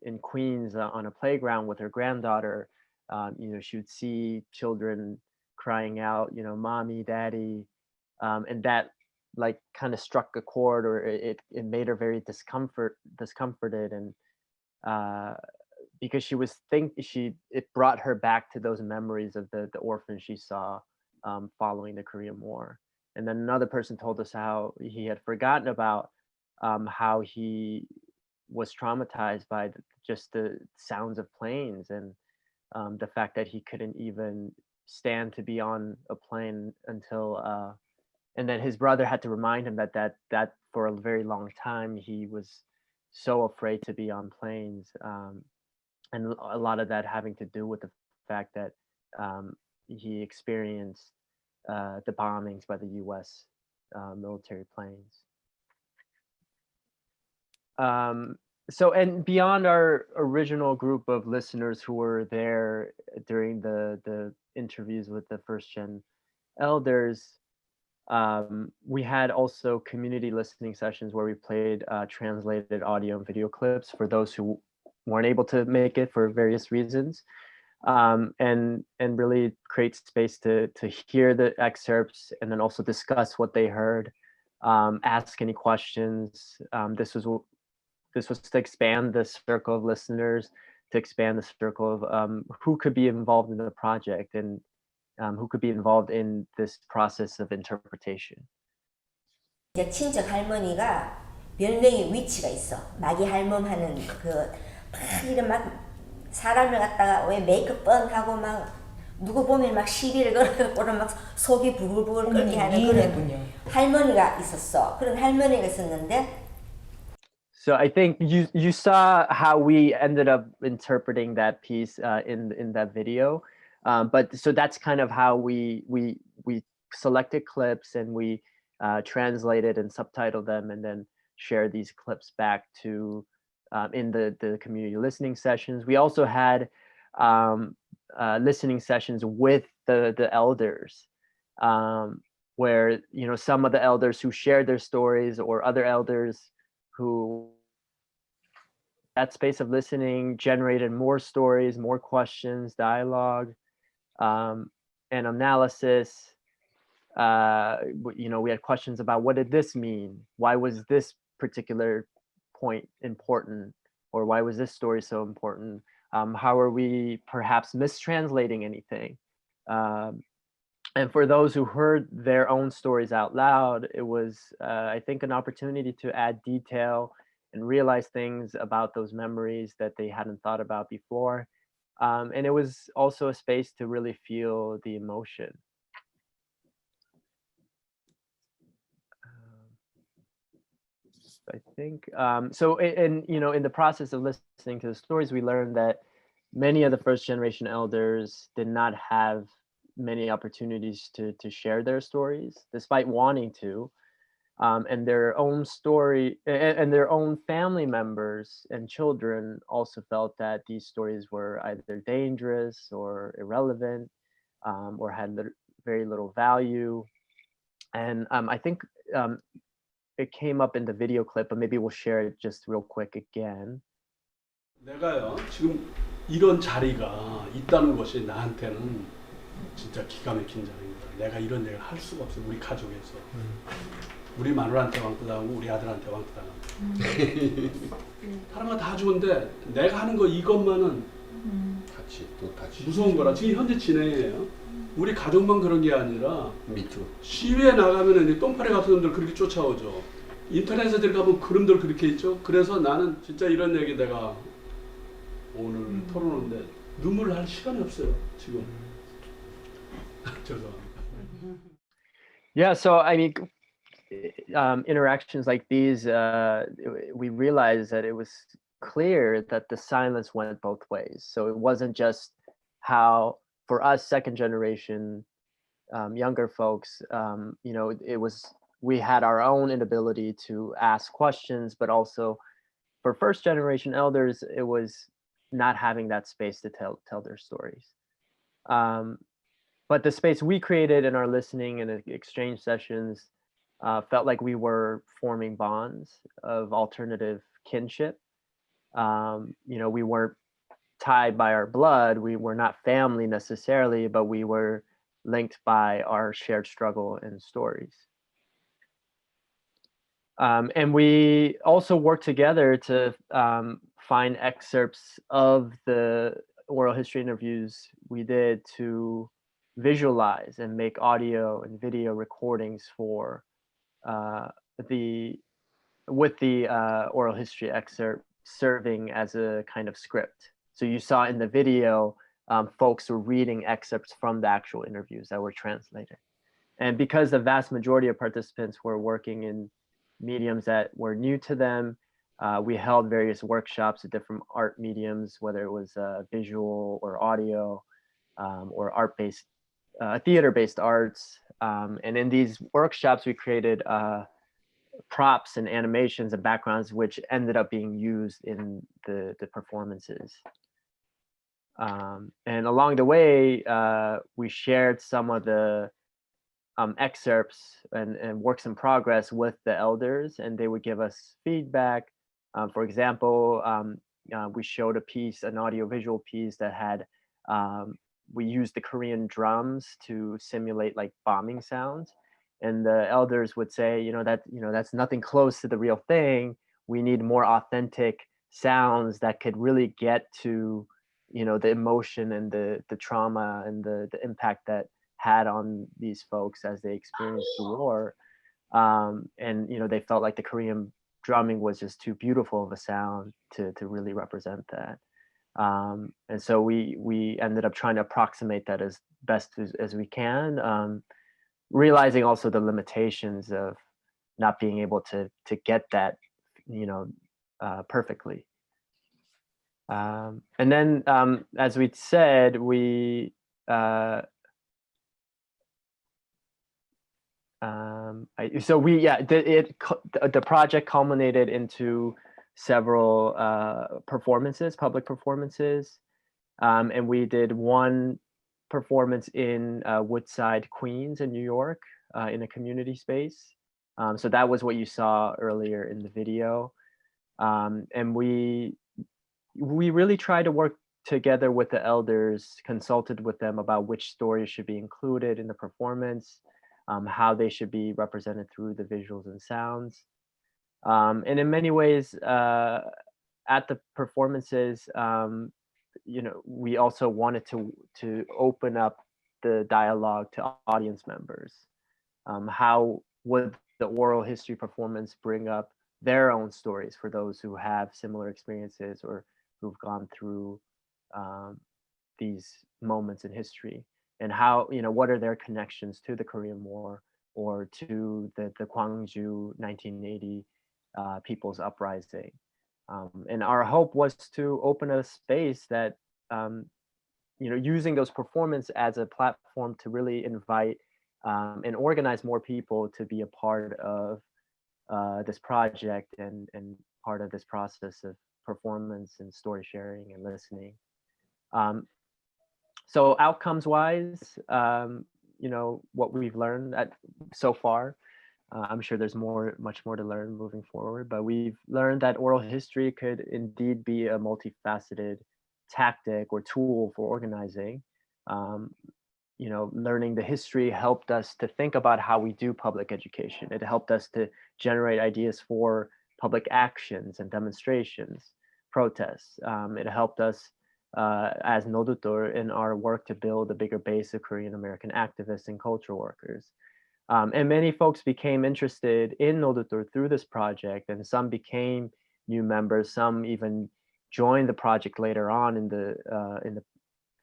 Speaker 4: in Queens on a playground with her granddaughter, she would see children crying out, mommy, daddy, and that like kind of struck a chord, or it made her very discomforted, and because it brought her back to those memories of the orphans she saw following the Korean War. And then another person told us how he had forgotten about how he was traumatized by just the sounds of planes, and the fact that he couldn't even stand to be on a plane until and then his brother had to remind him that for a very long time he was so afraid to be on planes. and a lot of that having to do with the fact that he experienced the bombings by the U.S. Military planes. So, and beyond our original group of listeners who were there during the interviews with the first gen elders, we had also community listening sessions where we played translated audio and video clips for those who weren't able to make it for various reasons, and really create space to hear the excerpts and then also discuss what they heard, ask any questions. This was to expand the circle of listeners, to expand the circle of who could be involved in the project and who could be involved in this process of interpretation.
Speaker 13: 이제 친척 할머니가 별명의 위치가 있어. 마기 할멈 하는 막 이런 막 사람을 갖다가 왜 메이크업 뻔하고 막 누구 보면 막 시비를 걸어갖고는 막 속이 부글부글 끓게 하는 그런 할머니가 있었어. 그런 할머니가 있었는데.
Speaker 4: So I think you saw how we ended up interpreting that piece in that video, but so that's kind of how we selected clips and we translated and subtitled them and then shared these clips back to in the community listening sessions. We also had listening sessions with the elders, where some of the elders who shared their stories or other elders who that space of listening generated more stories, more questions, dialogue, and analysis. We had questions about what did this mean? Why was this particular point important? Or why was this story so important? How are we perhaps mistranslating anything? And for those who heard their own stories out loud, it was, I think, an opportunity to add detail and realize things about those memories that they hadn't thought about before. And it was also a space to really feel the emotion. I think, so in the process of listening to the stories, we learned that many of the first generation elders did not have many opportunities to share their stories, despite wanting to, and their own story and their own family members and children also felt that these stories were either dangerous or irrelevant, or had very little value. And I think it came up in the video clip, but maybe we'll share it just real quick again.
Speaker 16: 내가요, 지금 이런 자리가 있다는 것이 나한테는 진짜 기가 막힌 자리입니다. 내가 이런 얘기를 할 수가 없어요. 우리 가족에서. 우리 마누라한테 왕따당하고 우리 아들한테 왕따당하고. 사람은 다 좋은데 내가 하는 거 이것만은 같이 무서운 거라. 지금 현재 진행이에요. 우리 가족만 그런 게 아니라 시위에 나가면 똥파리 같은 놈들 그렇게 쫓아오죠. 인터넷에 들어가면 그놈들 그렇게 있죠. 그래서 나는 진짜 이런 얘기 내가 오늘 털어놓는데 눈물을 할 시간이 없어요. 지금. 죄송합니다.
Speaker 4: Yeah, so I mean, interactions like these, we realized that it was clear that the silence went both ways. So it wasn't just how, for us, second generation, younger folks, we had our own inability to ask questions, but also for first generation elders, it was not having that space to tell their stories. But the space we created in our listening and exchange sessions felt like we were forming bonds of alternative kinship. We weren't tied by our blood. We were not family necessarily, but we were linked by our shared struggle and stories. And we also worked together to find excerpts of the oral history interviews we did to visualize and make audio and video recordings for the oral history excerpt serving as a kind of script. So you saw in the video, folks were reading excerpts from the actual interviews that were translated. And because the vast majority of participants were working in mediums that were new to them, We held various workshops at different art mediums, whether it was visual or audio, or art-based, theater-based arts. And in these workshops, we created props and animations and backgrounds, which ended up being used in the performances. And along the way, we shared some of the excerpts and works in progress with the elders, and they would give us feedback. For example, we showed a piece, an audiovisual piece that had, we used the Korean drums to simulate like bombing sounds. And the elders would say, that's nothing close to the real thing. We need more authentic sounds that could really get to, the emotion and the trauma and the impact that had on these folks as they experienced the war. And they felt like the Korean drumming was just too beautiful of a sound to really represent that. And so we ended up trying to approximate that as best as we can, realizing also the limitations of not being able to get that perfectly. And then, as we said, the project culminated into several performances, public performances, and we did one performance in Woodside, Queens, in New York, in a community space. So that was what you saw earlier in the video, and we really tried to work together with the elders, consulted with them about which stories should be included in the performance, how they should be represented through the visuals and sounds. And in many ways, at the performances, we also wanted to open up the dialogue to audience members. How would the oral history performance bring up their own stories for those who have similar experiences or who've gone through these moments in history? And how, what are their connections to the Korean War or to the Gwangju 1980 People's Uprising? And our hope was to open a space that, using those performances as a platform to really invite and organize more people to be a part of this project and part of this process of performance and story sharing and listening. So outcomes wise, what we've learned so far, I'm sure there's much more to learn moving forward, but we've learned that oral history could indeed be a multifaceted tactic or tool for organizing. Learning the history helped us to think about how we do public education. It helped us to generate ideas for public actions and demonstrations, protests. It helped us as Nodutor in our work to build a bigger base of Korean American activists and cultural workers. And many folks became interested in Nodutor through this project, and some became new members. Some even joined the project later on in the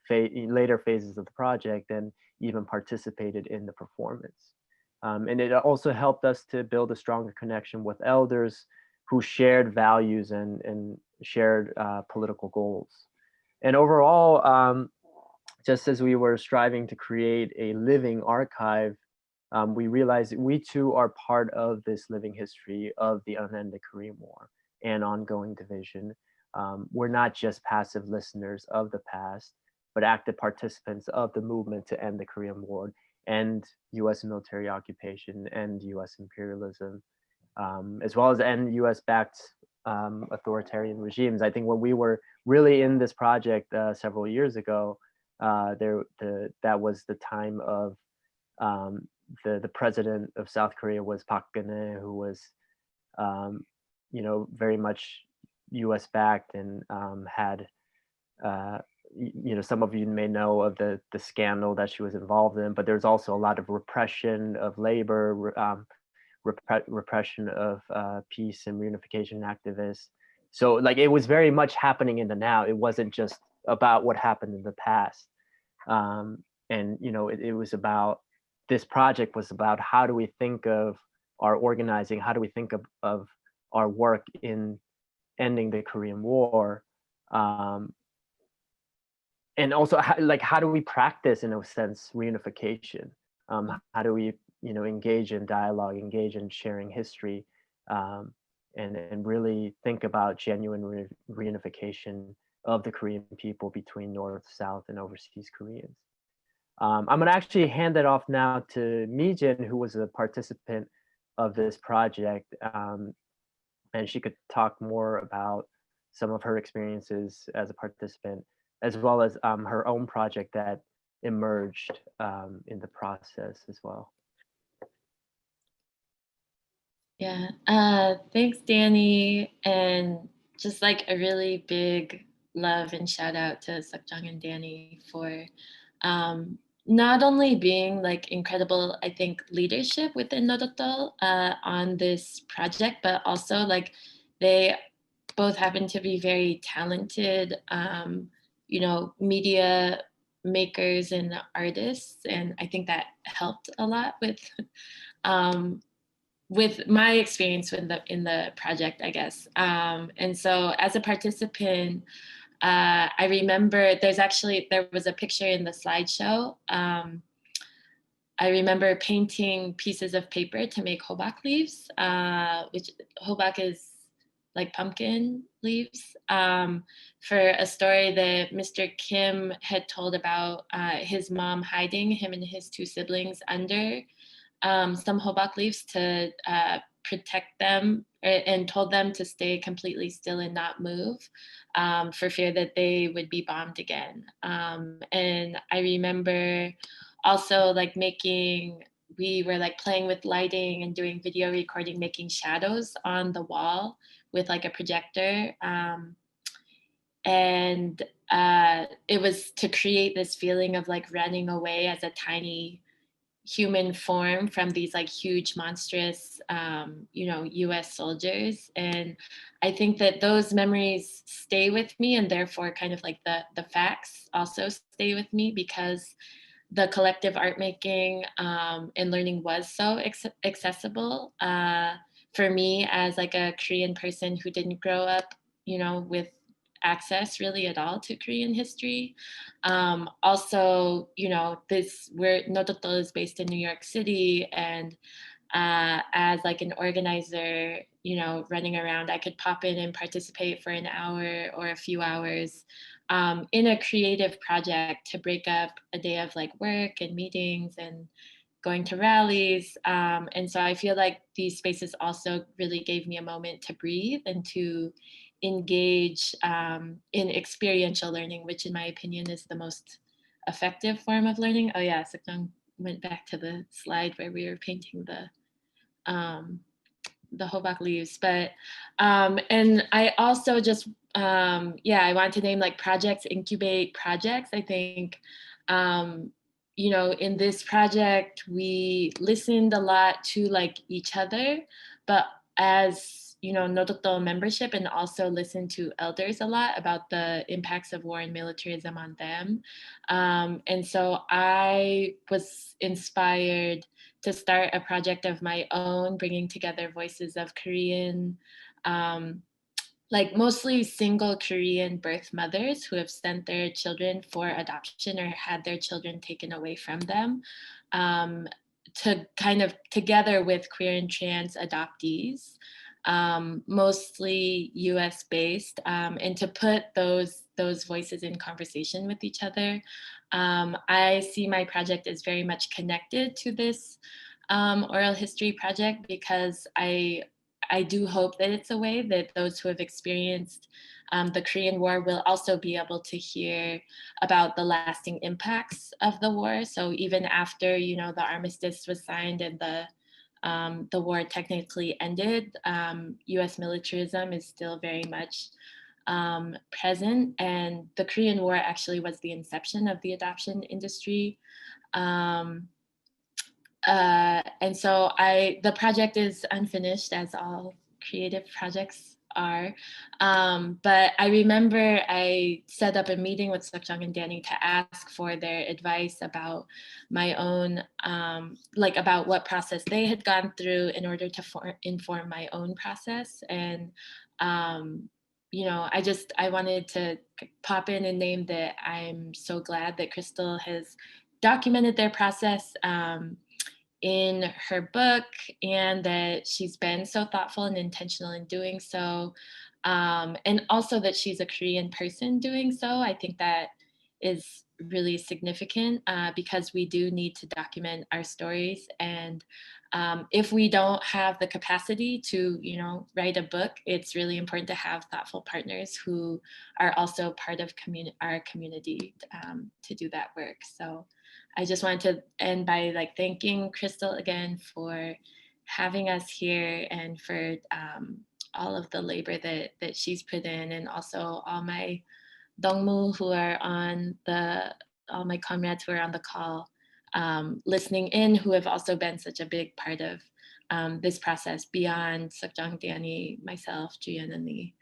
Speaker 4: later phases of the project, and even participated in the performance. And it also helped us to build a stronger connection with elders who shared values and shared political goals. And overall, just as we were striving to create a living archive, we realized that we too are part of this living history of the unending Korean War and ongoing division. We're not just passive listeners of the past, but active participants of the movement to end the Korean War, end US military occupation, end US imperialism, as well as end US-backed authoritarian regimes. I think when we were really in this project several years ago, that was the time of the president of South Korea was Park Geun-hye, who was very much US-backed and had some of you may know of the scandal that she was involved in, but there's also a lot of repression of labor, repression of peace and reunification activists. So like it was very much happening in the now. It wasn't just about what happened in the past. And it was about, this project was about how do we think of our organizing, how do we think of our work in ending the Korean War. And also, how do we practice, in a sense, reunification? How do we, engage in dialogue, engage in sharing history, and really think about genuine reunification of the Korean people between North, South, and overseas Koreans? I'm going to actually hand it off now to Mijin, who was a participant of this project, and she could talk more about some of her experiences as a participant, as well as her own project that emerged in the process as well.
Speaker 3: Yeah, thanks, Danny. And just like a really big love and shout out to Seokjung and Danny for not only being like incredible, I think, leadership within Nodoto on this project, but also like they both happen to be very talented, media makers and artists. And I think that helped a lot with my experience in the project, I guess. And so as a participant, I remember there was a picture in the slideshow. I remember painting pieces of paper to make hobak leaves, which hobak is like pumpkin leaves, for a story that Mr. Kim had told about his mom hiding him and his two siblings under some hobak leaves to protect them, and told them to stay completely still and not move for fear that they would be bombed again. And I remember also like we were like playing with lighting and doing video recording, making shadows on the wall with like a projector. And it was to create this feeling of like running away as a tiny human form from these like huge monstrous US soldiers. And I think that those memories stay with me, and therefore kind of like the facts also stay with me, because the collective art making and learning was so accessible for me as like a Korean person who didn't grow up with access really at all to Korean history. Also, where Nodoto is based in New York City, and as like an organizer, running around, I could pop in and participate for an hour or a few hours in a creative project to break up a day of like work and meetings and going to rallies. And so I feel like these spaces also really gave me a moment to breathe and to engage in experiential learning, which in my opinion is the most effective form of learning. Oh yeah, Seokjung went back to the slide where we were painting the hobak leaves. But and I also just I want to name like projects, incubate projects. I think in this project we listened a lot to like each other, but as Nodoto membership, and also listened to elders a lot about the impacts of war and militarism on them. And so I was inspired to start a project of my own, bringing together voices of Korean, like mostly single Korean birth mothers who have sent their children for adoption or had their children taken away from them, to kind of together with queer and trans adoptees, mostly US based, and to put those voices in conversation with each other. I see my project as very much connected to this oral history project, because I do hope that it's a way that those who have experienced the Korean War will also be able to hear about the lasting impacts of the war. So even after, the armistice was signed and the war technically ended, US militarism is still very much present. And the Korean War actually was the inception of the adoption industry. And so the project is unfinished, as all creative projects are. But I remember I set up a meeting with Seokjung and Danny to ask for their advice about my own, about what process they had gone through in order to inform my own process. And I wanted to pop in and name that I'm so glad that Crystal has documented their process in her book, and that she's been so thoughtful and intentional in doing so. And also that she's a Korean person doing so. I think that is really significant because we do need to document our stories. And if we don't have the capacity to, write a book, it's really important to have thoughtful partners who are also part of our community to do that work. So I just wanted to end by thanking Crystal again for having us here and for all of the labor that she's put in, and also all my dongmu who are all my comrades who are on the call, listening in, who have also been such a big part of this process beyond Seokjong, Danny, myself, Juyeon, and Lee.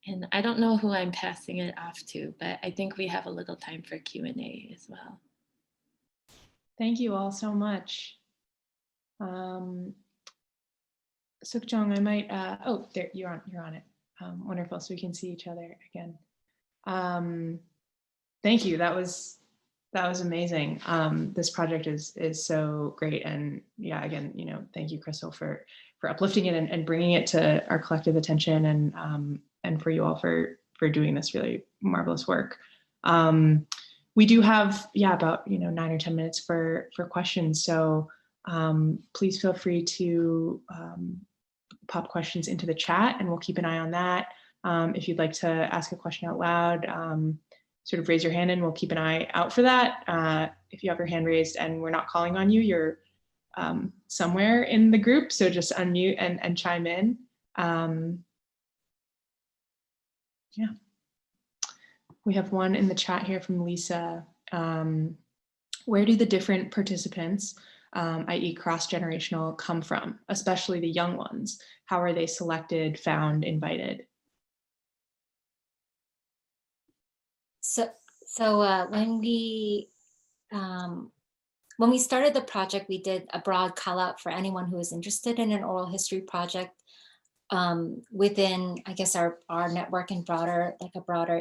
Speaker 3: And I don't know who I'm passing it off to, but I think we have a little time for Q&A as well.
Speaker 1: Thank you all so much. Seokjong, I might, oh, there, you're on it. Wonderful, so we can see each other again. Thank you, that was amazing. This project is so great, and yeah, again, thank you, Crystal, for uplifting it and bringing it to our collective attention, and for you all for doing this really marvelous work. We do have about 9 or 10 minutes for questions, so please feel free to pop questions into the chat, and we'll keep an eye on that. If you'd like to ask a question out loud, sort of raise your hand and we'll keep an eye out for that. If you have your hand raised and we're not calling on you, you're somewhere in the group, so just unmute and chime in. Yeah. We have one in the chat here from Lisa. Where do the different participants, i.e. cross-generational, come from, especially the young ones? How are they selected, found, invited?
Speaker 5: So when we started the project, we did a broad call out for anyone who was interested in an oral history project within, I guess, our network and broader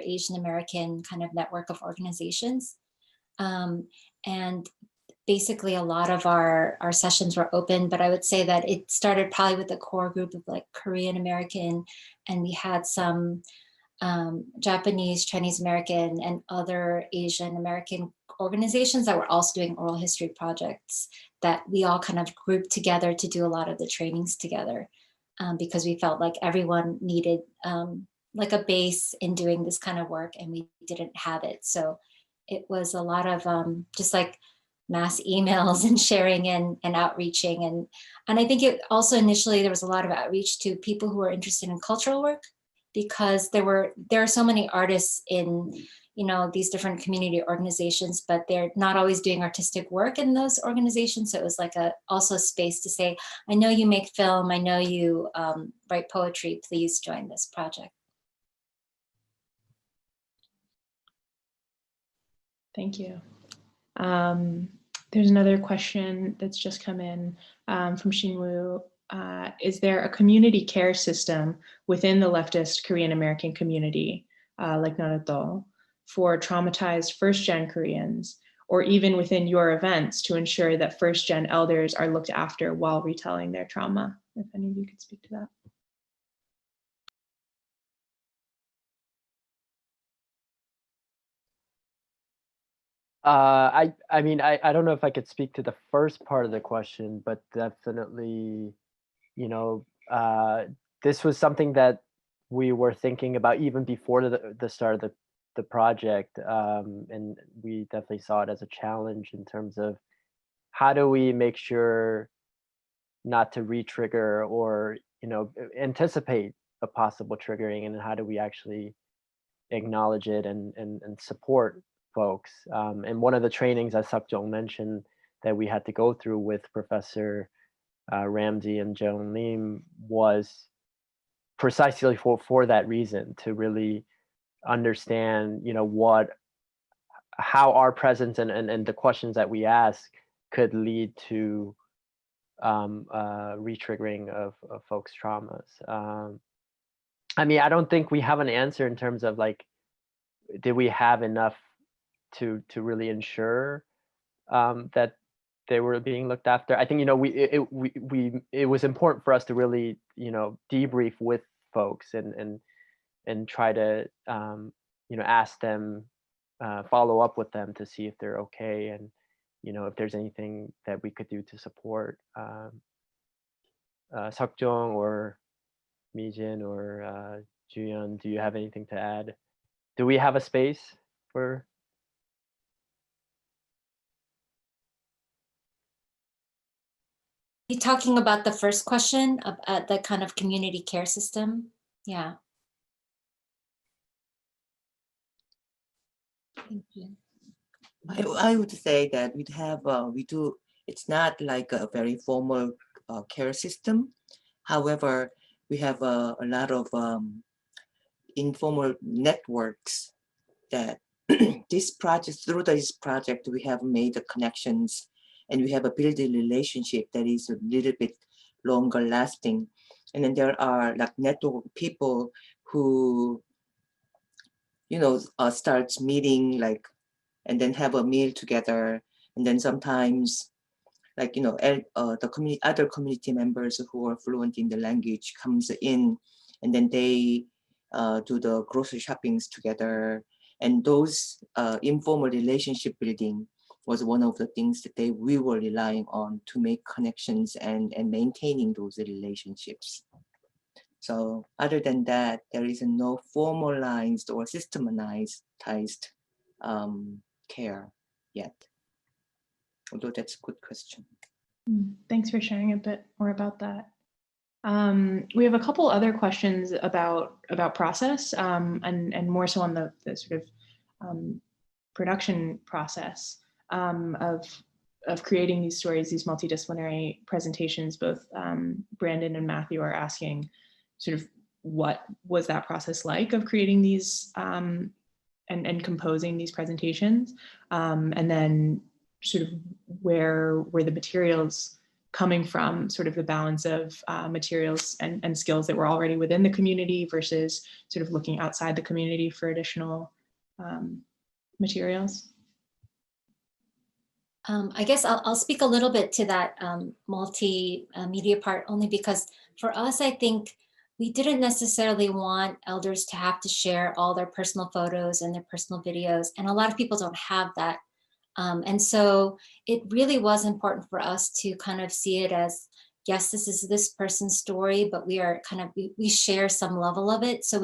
Speaker 5: Asian American kind of network of organizations. And basically a lot of our sessions were open, but I would say that it started probably with a core group of Korean American, and we had some Japanese, Chinese American, and other Asian American organizations that were also doing oral history projects that we all kind of grouped together to do a lot of the trainings together, because we felt like everyone needed a base in doing this kind of work, and we didn't have it. So it was a lot of just mass emails and sharing and outreaching. And I think it also initially there was a lot of outreach to people who were interested in cultural work, because there are so many artists in these different community organizations, but they're not always doing artistic work in those organizations. So it was also a space to say, I know you make film, I know you write poetry, please join this project.
Speaker 1: Thank you. There's another question that's just come in from Shinwoo. Is there a community care system within the leftist Korean American community, like Naruto, for traumatized first-gen Koreans, or even within your events to ensure that first-gen elders are looked after while retelling their trauma? If any of you could speak to that.
Speaker 4: I mean, I don't know if I could speak to the first part of the question, but definitely, this was something that we were thinking about even before the start of the project, and we definitely saw it as a challenge in terms of how do we make sure not to re-trigger or anticipate a possible triggering, and how do we actually acknowledge it and support folks. And one of the trainings, as Seokjong mentioned, that we had to go through with Professor Ramsey and Joan Lim was precisely for that reason, to really understand, how our presence and the questions that we ask could lead to re-triggering of folks' traumas. I mean, I don't think we have an answer in terms of like, did we have enough to really ensure that they were being looked after? I think, you know, it was important for us to really, you know, debrief with folks and try to, you know, ask them, follow up with them to see if they're okay, and, you know, if there's anything that we could do to support. Seokjong or Mijin or Juyeon, do you have anything to add? Do we have a space for?
Speaker 5: You talking about the first question about the kind of community care system? Yeah. Thank you.
Speaker 15: I would say that we do, it's not like a very formal care system. However, we have a lot of informal networks that through this project, we have made the connections, and we have a built a relationship that is a little bit longer lasting. And then there are like network people who, you know, starts meeting like, and then have a meal together. And then sometimes like, you know, the other community members who are fluent in the language comes in, and then they do the grocery shoppings together. And those informal relationship building was one of the things that we were relying on to make connections and maintaining those relationships. So other than that, there is no formalized or systematized care yet. Although that's a good question.
Speaker 1: Thanks for sharing a bit more about that. We have a couple other questions about process and more so on the sort of production process of creating these stories, these multidisciplinary presentations. Both Brandon and Matthew are asking sort of what was that process like of creating these and composing these presentations, and then sort of where were the materials coming from, sort of the balance of materials and skills that were already within the community versus sort of looking outside the community for additional materials.
Speaker 5: I guess I'll speak a little bit to that multimedia part, only because for us, I think we didn't necessarily want elders to have to share all their personal photos and their personal videos. And a lot of people don't have that. And so it really was important for us to kind of see it as, yes, this is this person's story, but we are kind of, we share some level of it. So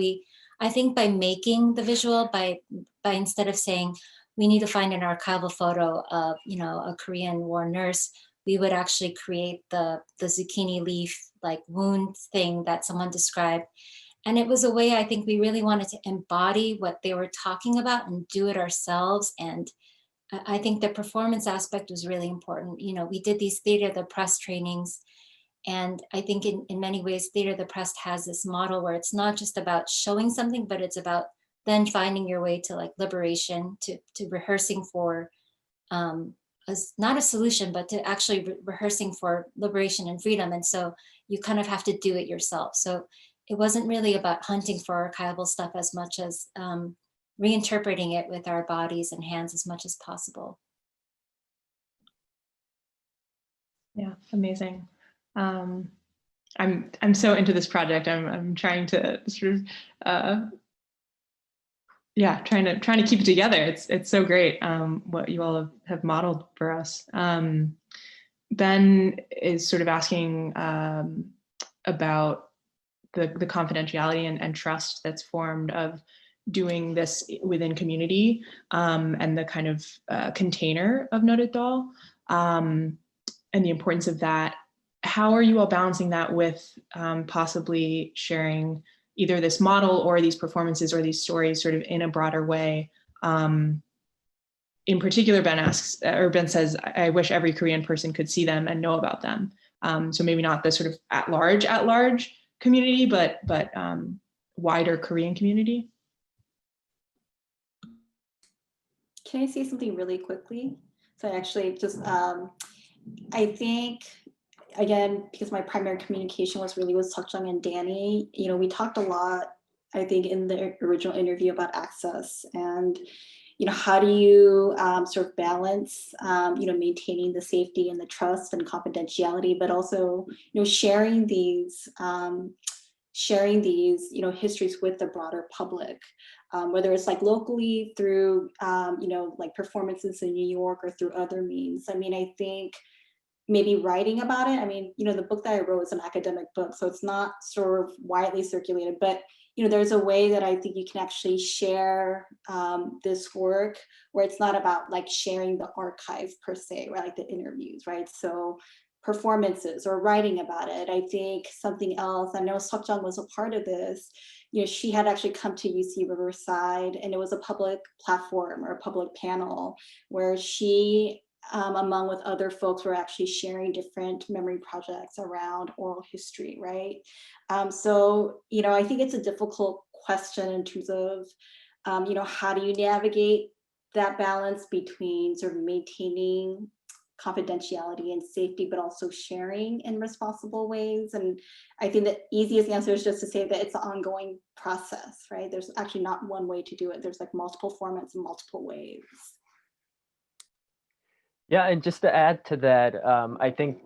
Speaker 5: I think by making the visual, by instead of saying, we need to find an archival photo of, you know, a Korean war nurse, we would actually create the zucchini leaf like wound thing that someone described. And it was a way I think we really wanted to embody what they were talking about and do it ourselves. And I think the performance aspect was really important. You know, we did these Theater of the Press trainings, and I think in many ways, Theater of the Press has this model where it's not just about showing something, but it's about then finding your way to like liberation, to rehearsing for, not a solution, but to actually rehearsing for liberation and freedom. And so you kind of have to do it yourself. So it wasn't really about hunting for archival stuff as much as reinterpreting it with our bodies and hands as much as possible.
Speaker 1: Yeah, amazing. I'm so into this project. I'm trying to sort of trying to keep it together. It's so great what you all have modeled for us. Ben is sort of asking about the confidentiality and trust that's formed of doing this within community, and the kind of container of Noted Doll, and the importance of that. How are you all balancing that with possibly sharing either this model or these performances or these stories sort of in a broader way? In particular, Ben says, I wish every Korean person could see them and know about them. So maybe not the sort of at large community, but wider Korean community.
Speaker 2: Can I say something really quickly? So I actually just, I think, again, because my primary communication was really with Seokjong and Danny, you know, we talked a lot I think, in the original interview about access and, how do you sort of balance, maintaining the safety and the trust and confidentiality, but also, sharing these histories with the broader public, whether it's like locally through, like performances in New York or through other means. I mean, I think maybe writing about it. I mean, the book that I wrote is an academic book, so it's not sort of widely circulated, but there's a way that I think you can actually share this work where it's not about like sharing the archive per se, right? Like the interviews, right? So performances or writing about it. I think something else, I know Seokjung was a part of this, she had actually come to UC Riverside, and it was a public platform or a public panel where she, among with other folks, were actually sharing different memory projects around oral history, right? So, I think it's a difficult question in terms of, how do you navigate that balance between sort of maintaining confidentiality and safety, but also sharing in responsible ways. And I think the easiest answer is just to say that it's an ongoing process, right? There's actually not one way to do it. There's like multiple formats and multiple ways.
Speaker 4: Yeah, and just to add to that, I think,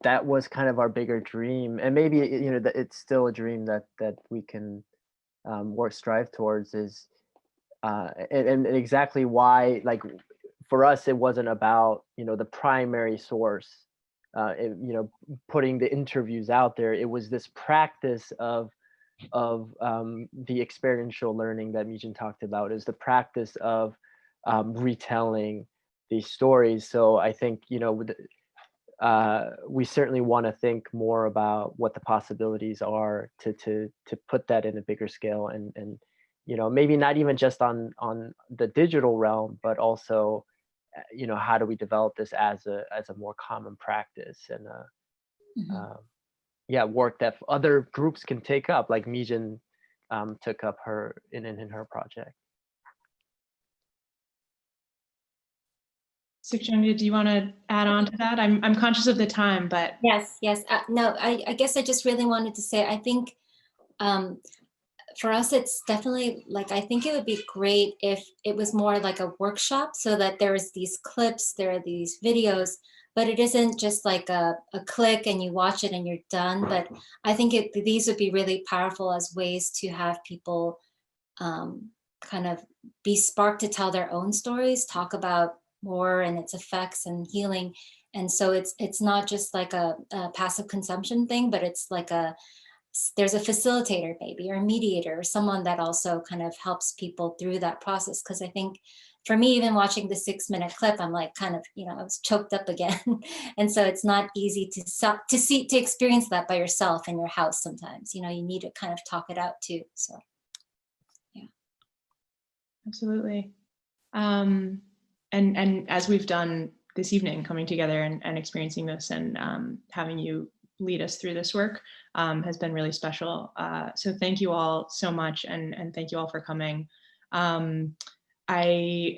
Speaker 4: that was kind of our bigger dream, and maybe, that it's still a dream that we can strive towards, is and exactly why, like, for us, it wasn't about, the primary source, putting the interviews out there. It was this practice of the experiential learning that Mijin talked about, is the practice of retelling these stories. So I think, we certainly want to think more about what the possibilities are to put that in a bigger scale, and maybe not even just on the digital realm, but also, how do we develop this as a more common practice, and work that other groups can take up, like Mijin took up in her project.
Speaker 1: Seokjung, do you want to add on to that? I'm conscious of the time, but
Speaker 5: yes. No, I guess I just really wanted to say, I think for us, it's definitely like, I think it would be great if it was more like a workshop, so that there's these clips, there are these videos, but it isn't just like a click and you watch it and you're done. But I think these would be really powerful as ways to have people kind of be sparked to tell their own stories, talk about war and its effects and healing. And so it's not just like a passive consumption thing, but it's like there's a facilitator maybe, or a mediator, or someone that also kind of helps people through that process. Because I think for me, even watching the 6-minute clip, I'm like kind of, I was choked up again. And so it's not easy to experience that by yourself in your house sometimes. You need to kind of talk it out too. So yeah.
Speaker 1: Absolutely. And as we've done this evening, coming together and experiencing this, and having you lead us through this work has been really special. So thank you all so much, and thank you all for coming. I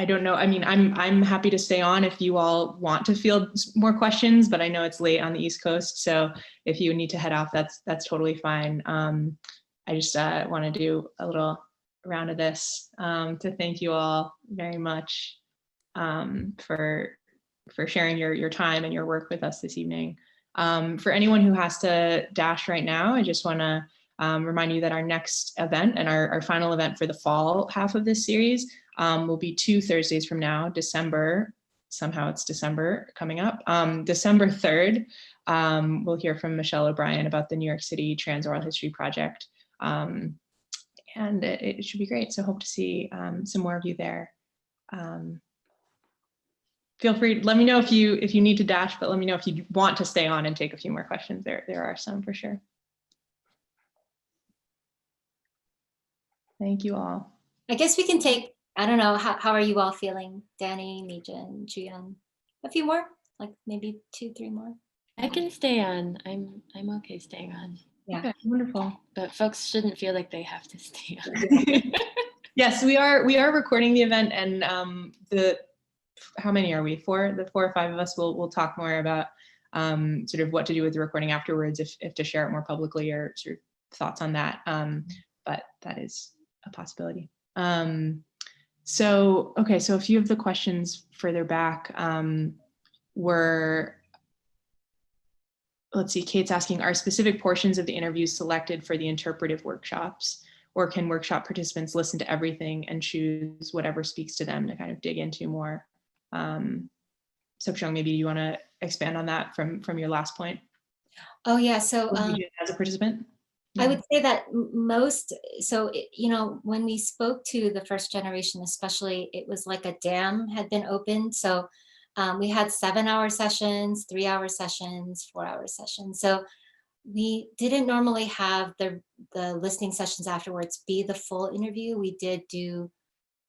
Speaker 1: don't know. I mean, I'm happy to stay on if you all want to field more questions, but I know it's late on the East Coast, so if you need to head off, that's totally fine. I just want to do a little round of this to thank you all very much for sharing your time and your work with us this evening. For anyone who has to dash right now, I just want to remind you that our next event and our final event for the fall half of this series will be 2 Thursdays from now, December, somehow it's December coming up, December 3rd. We'll hear from Michelle O'Brien about the New York City Trans Oral History Project. And it should be great. So hope to see some more of you there. Feel free, let me know if you need to dash, but let me know if you want to stay on and take a few more questions. There are some for sure. Thank you all.
Speaker 5: I guess we can take, I don't know, how are you all feeling? Danny, Mijin, Juyeon? A few more, like maybe 2-3 more.
Speaker 3: I can stay on. I'm okay staying on.
Speaker 5: Yeah.
Speaker 1: Okay, wonderful.
Speaker 3: But folks shouldn't feel like they have to stay on.
Speaker 1: Yes, we are recording the event, and how many are we? 4? The 4 or 5 of us will talk more about sort of what to do with the recording afterwards, if to share it more publicly, or sort of thoughts on that. but that is a possibility. So a few of the questions further back were, let's see, Kate's asking, are specific portions of the interviews selected for the interpretive workshops, or can workshop participants listen to everything and choose whatever speaks to them to kind of dig into more? So Pyeong, maybe you want to expand on that from your last point?
Speaker 5: Oh yeah, so
Speaker 1: as a participant?
Speaker 5: I would say that most, when we spoke to the first generation, especially, it was like a dam had been opened. So we had 7-hour sessions, 3-hour sessions, 4-hour sessions. So we didn't normally have the listening sessions afterwards be the full interview. We did do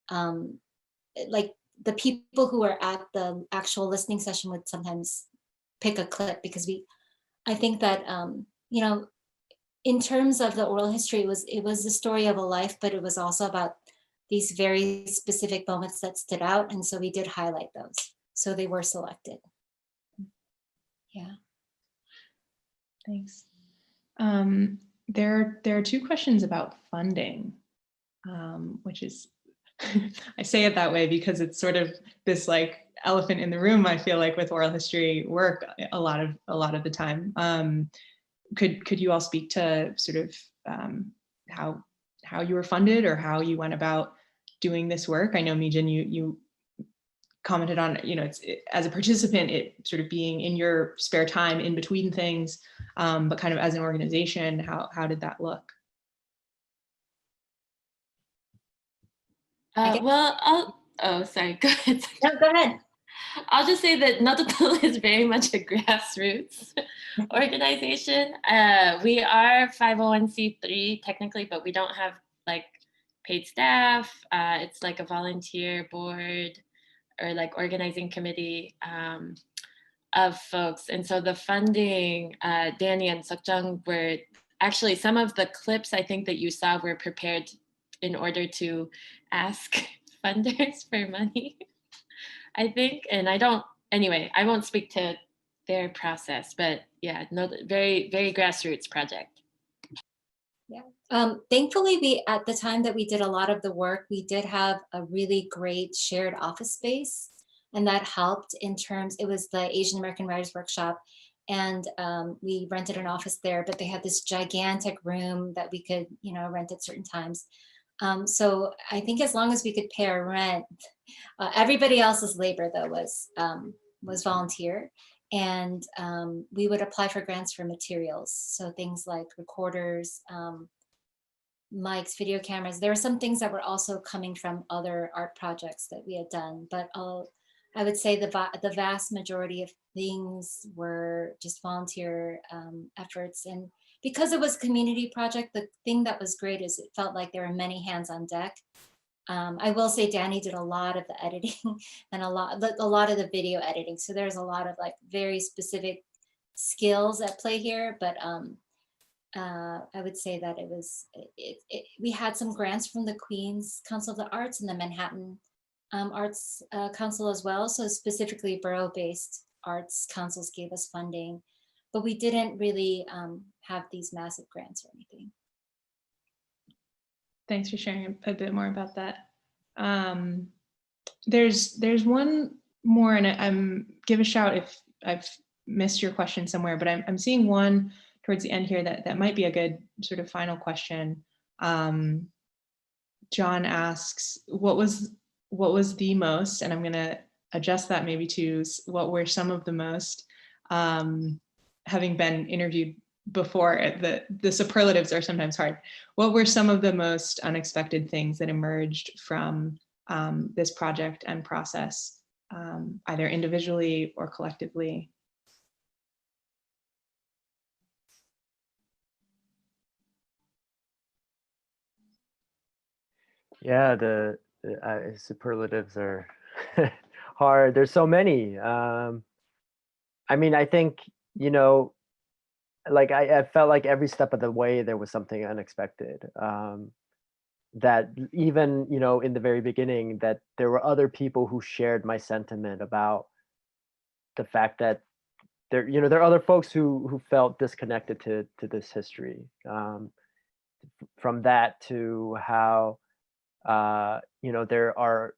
Speaker 5: like the people who were at the actual listening session would sometimes pick a clip, because I think that, in terms of the oral history, it was the story of a life, but it was also about these very specific moments that stood out. And so we did highlight those. So they were selected. Yeah.
Speaker 1: Thanks. There are 2 questions about funding, which is, I say it that way because it's sort of this like elephant in the room, I feel like, with oral history work a lot of the time. Could you all speak to sort of how you were funded or how you went about doing this work? I know, Mijin, you commented on, as a participant, it sort of being in your spare time in between things, but kind of as an organization, how did that look?
Speaker 3: Sorry, go ahead.
Speaker 5: No, go ahead.
Speaker 3: I'll just say that Naruto is very much a grassroots organization. We are 501c3 technically, but we don't have like paid staff. It's like a volunteer board or like organizing committee of folks. And so the funding, Danny and Seokjung were actually, some of the clips I think that you saw were prepared in order to ask funders for money, I think. And I won't speak to their process, but yeah, no, very, very grassroots project.
Speaker 5: Yeah. Thankfully, at the time that we did a lot of the work, we did have a really great shared office space, and that helped in terms, it was the Asian American Writers Workshop, and we rented an office there, but they had this gigantic room that we could, rent at certain times. So I think as long as we could pay our rent, everybody else's labor though was volunteer, and we would apply for grants for materials. So things like recorders, mics, video cameras. There were some things that were also coming from other art projects that we had done, but I would say the vast majority of things were just volunteer efforts. And because it was a community project, the thing that was great is it felt like there were many hands on deck. I will say Danny did a lot of the editing and a lot of the video editing. So there's a lot of like very specific skills at play here, but I would say that we had some grants from the Queens Council of the Arts and the Manhattan Arts Council as well. So specifically borough-based arts councils gave us funding, but we didn't really have these massive grants or anything.
Speaker 1: Thanks for sharing a bit more about that. There's one more, and I'm give a shout if I've missed your question somewhere, but I'm seeing one towards the end here that might be a good sort of final question. John asks, what was the most, and I'm going to adjust that maybe to what were some of the most, having been interviewed before, the superlatives are sometimes hard. What were some of the most unexpected things that emerged from this project and process, either individually or collectively?
Speaker 4: Yeah, the superlatives are hard. There's so many. I mean, I think, like I felt like every step of the way there was something unexpected. That even, in the very beginning, that there were other people who shared my sentiment about the fact that there are other folks who felt disconnected to this history. from that to how, there are,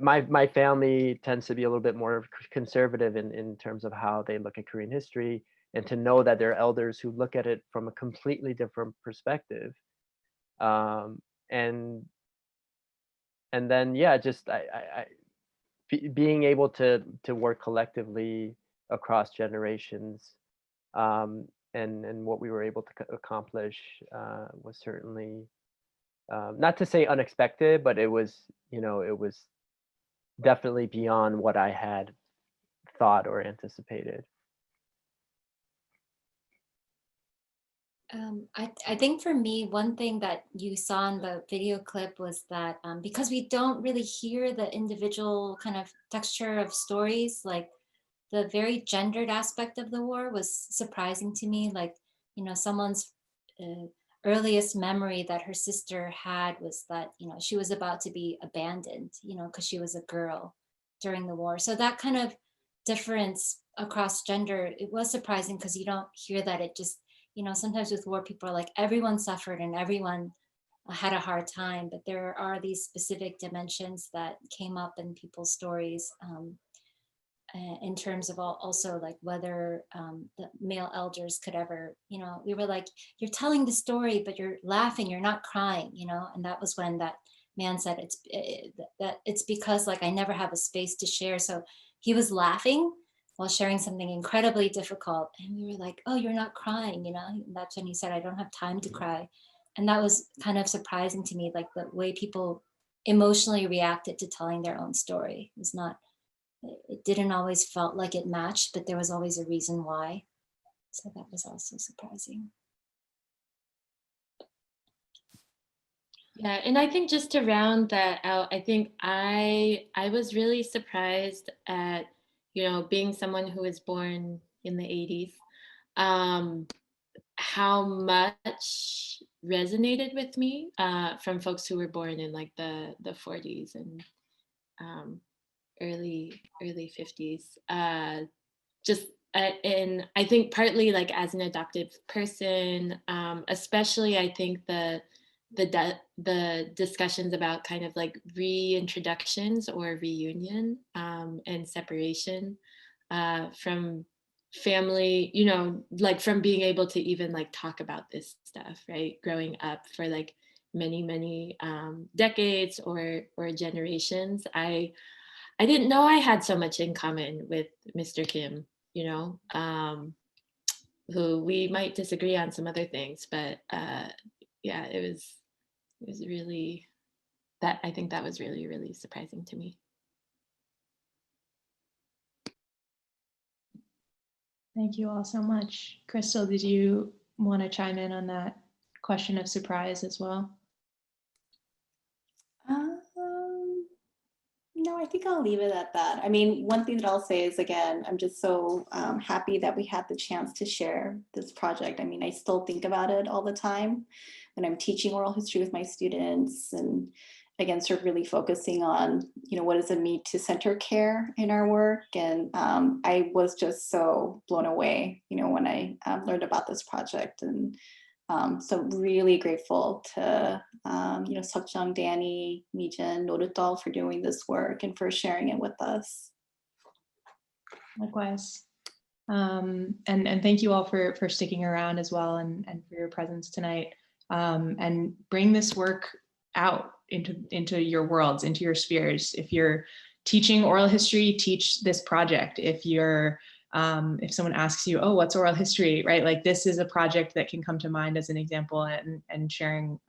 Speaker 4: my family tends to be a little bit more conservative in terms of how they look at Korean history, and to know that there are elders who look at it from a completely different perspective. And then, yeah, just being able to work collectively across generations, and what we were able to accomplish was certainly, not to say unexpected, but it was definitely beyond what I had thought or anticipated.
Speaker 5: I think for me, one thing that you saw in the video clip was that because we don't really hear the individual kind of texture of stories, like the very gendered aspect of the war was surprising to me. Like, someone's earliest memory that her sister had was that, she was about to be abandoned, because she was a girl during the war. So that kind of difference across gender, it was surprising because you don't hear that. It just, sometimes with war, people are like, everyone suffered and everyone had a hard time, but there are these specific dimensions that came up in people's stories, in terms of also like whether the male elders could ever, we were like, you're telling the story, but you're laughing, you're not crying, and that was when that man said that it's because like I never have a space to share. So he was laughing while sharing something incredibly difficult. And we were like, oh, you're not crying, And that's when he said, I don't have time to cry. And that was kind of surprising to me, like the way people emotionally reacted to telling their own story. It didn't always felt like it matched, but there was always a reason why. So that was also surprising.
Speaker 3: Yeah, and I think just to round that out, I think I was really surprised at, being someone who was born in the 80s, how much resonated with me from folks who were born in like the 40s and early 50s. And I think partly like as an adoptive person, especially I think the discussions about kind of like reintroductions or reunion and separation from family, like from being able to even like talk about this stuff, right? Growing up for like many decades or generations, I didn't know I had so much in common with Mr. Kim, who we might disagree on some other things, but yeah, it was really, I think that was really, really surprising to me.
Speaker 1: Thank you all so much. Crystal, did you want to chime in on that question of surprise as well?
Speaker 2: No, I think I'll leave it at that. I mean, one thing that I'll say is, again, I'm just so happy that we had the chance to share this project. I mean, I still think about it all the time when I'm teaching oral history with my students, and again, sort of really focusing on, what does it mean to center care in our work? And I was just so blown away, when I learned about this project. And so really grateful to, Seokjung, Danny, Mijin, Norutal for doing this work and for sharing it with us.
Speaker 1: Likewise. And thank you all for sticking around as well, and for your presence tonight, and bring this work out into your worlds, into your spheres. If you're teaching oral history, teach this project. If you're if someone asks you, oh, what's oral history, right? Like, this is a project that can come to mind as an example, and sharing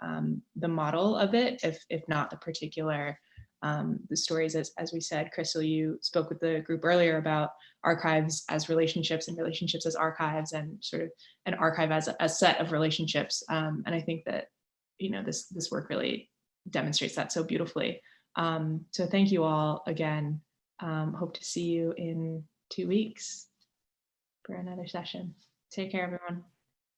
Speaker 1: the model of it, if not the particular the stories. As we said, Crystal, you spoke with the group earlier about archives as relationships and relationships as archives, and sort of an archive as a set of relationships. And I think that, this work really demonstrates that so beautifully. So thank you all again. Hope to see you in 2 weeks for another session. Take care, everyone.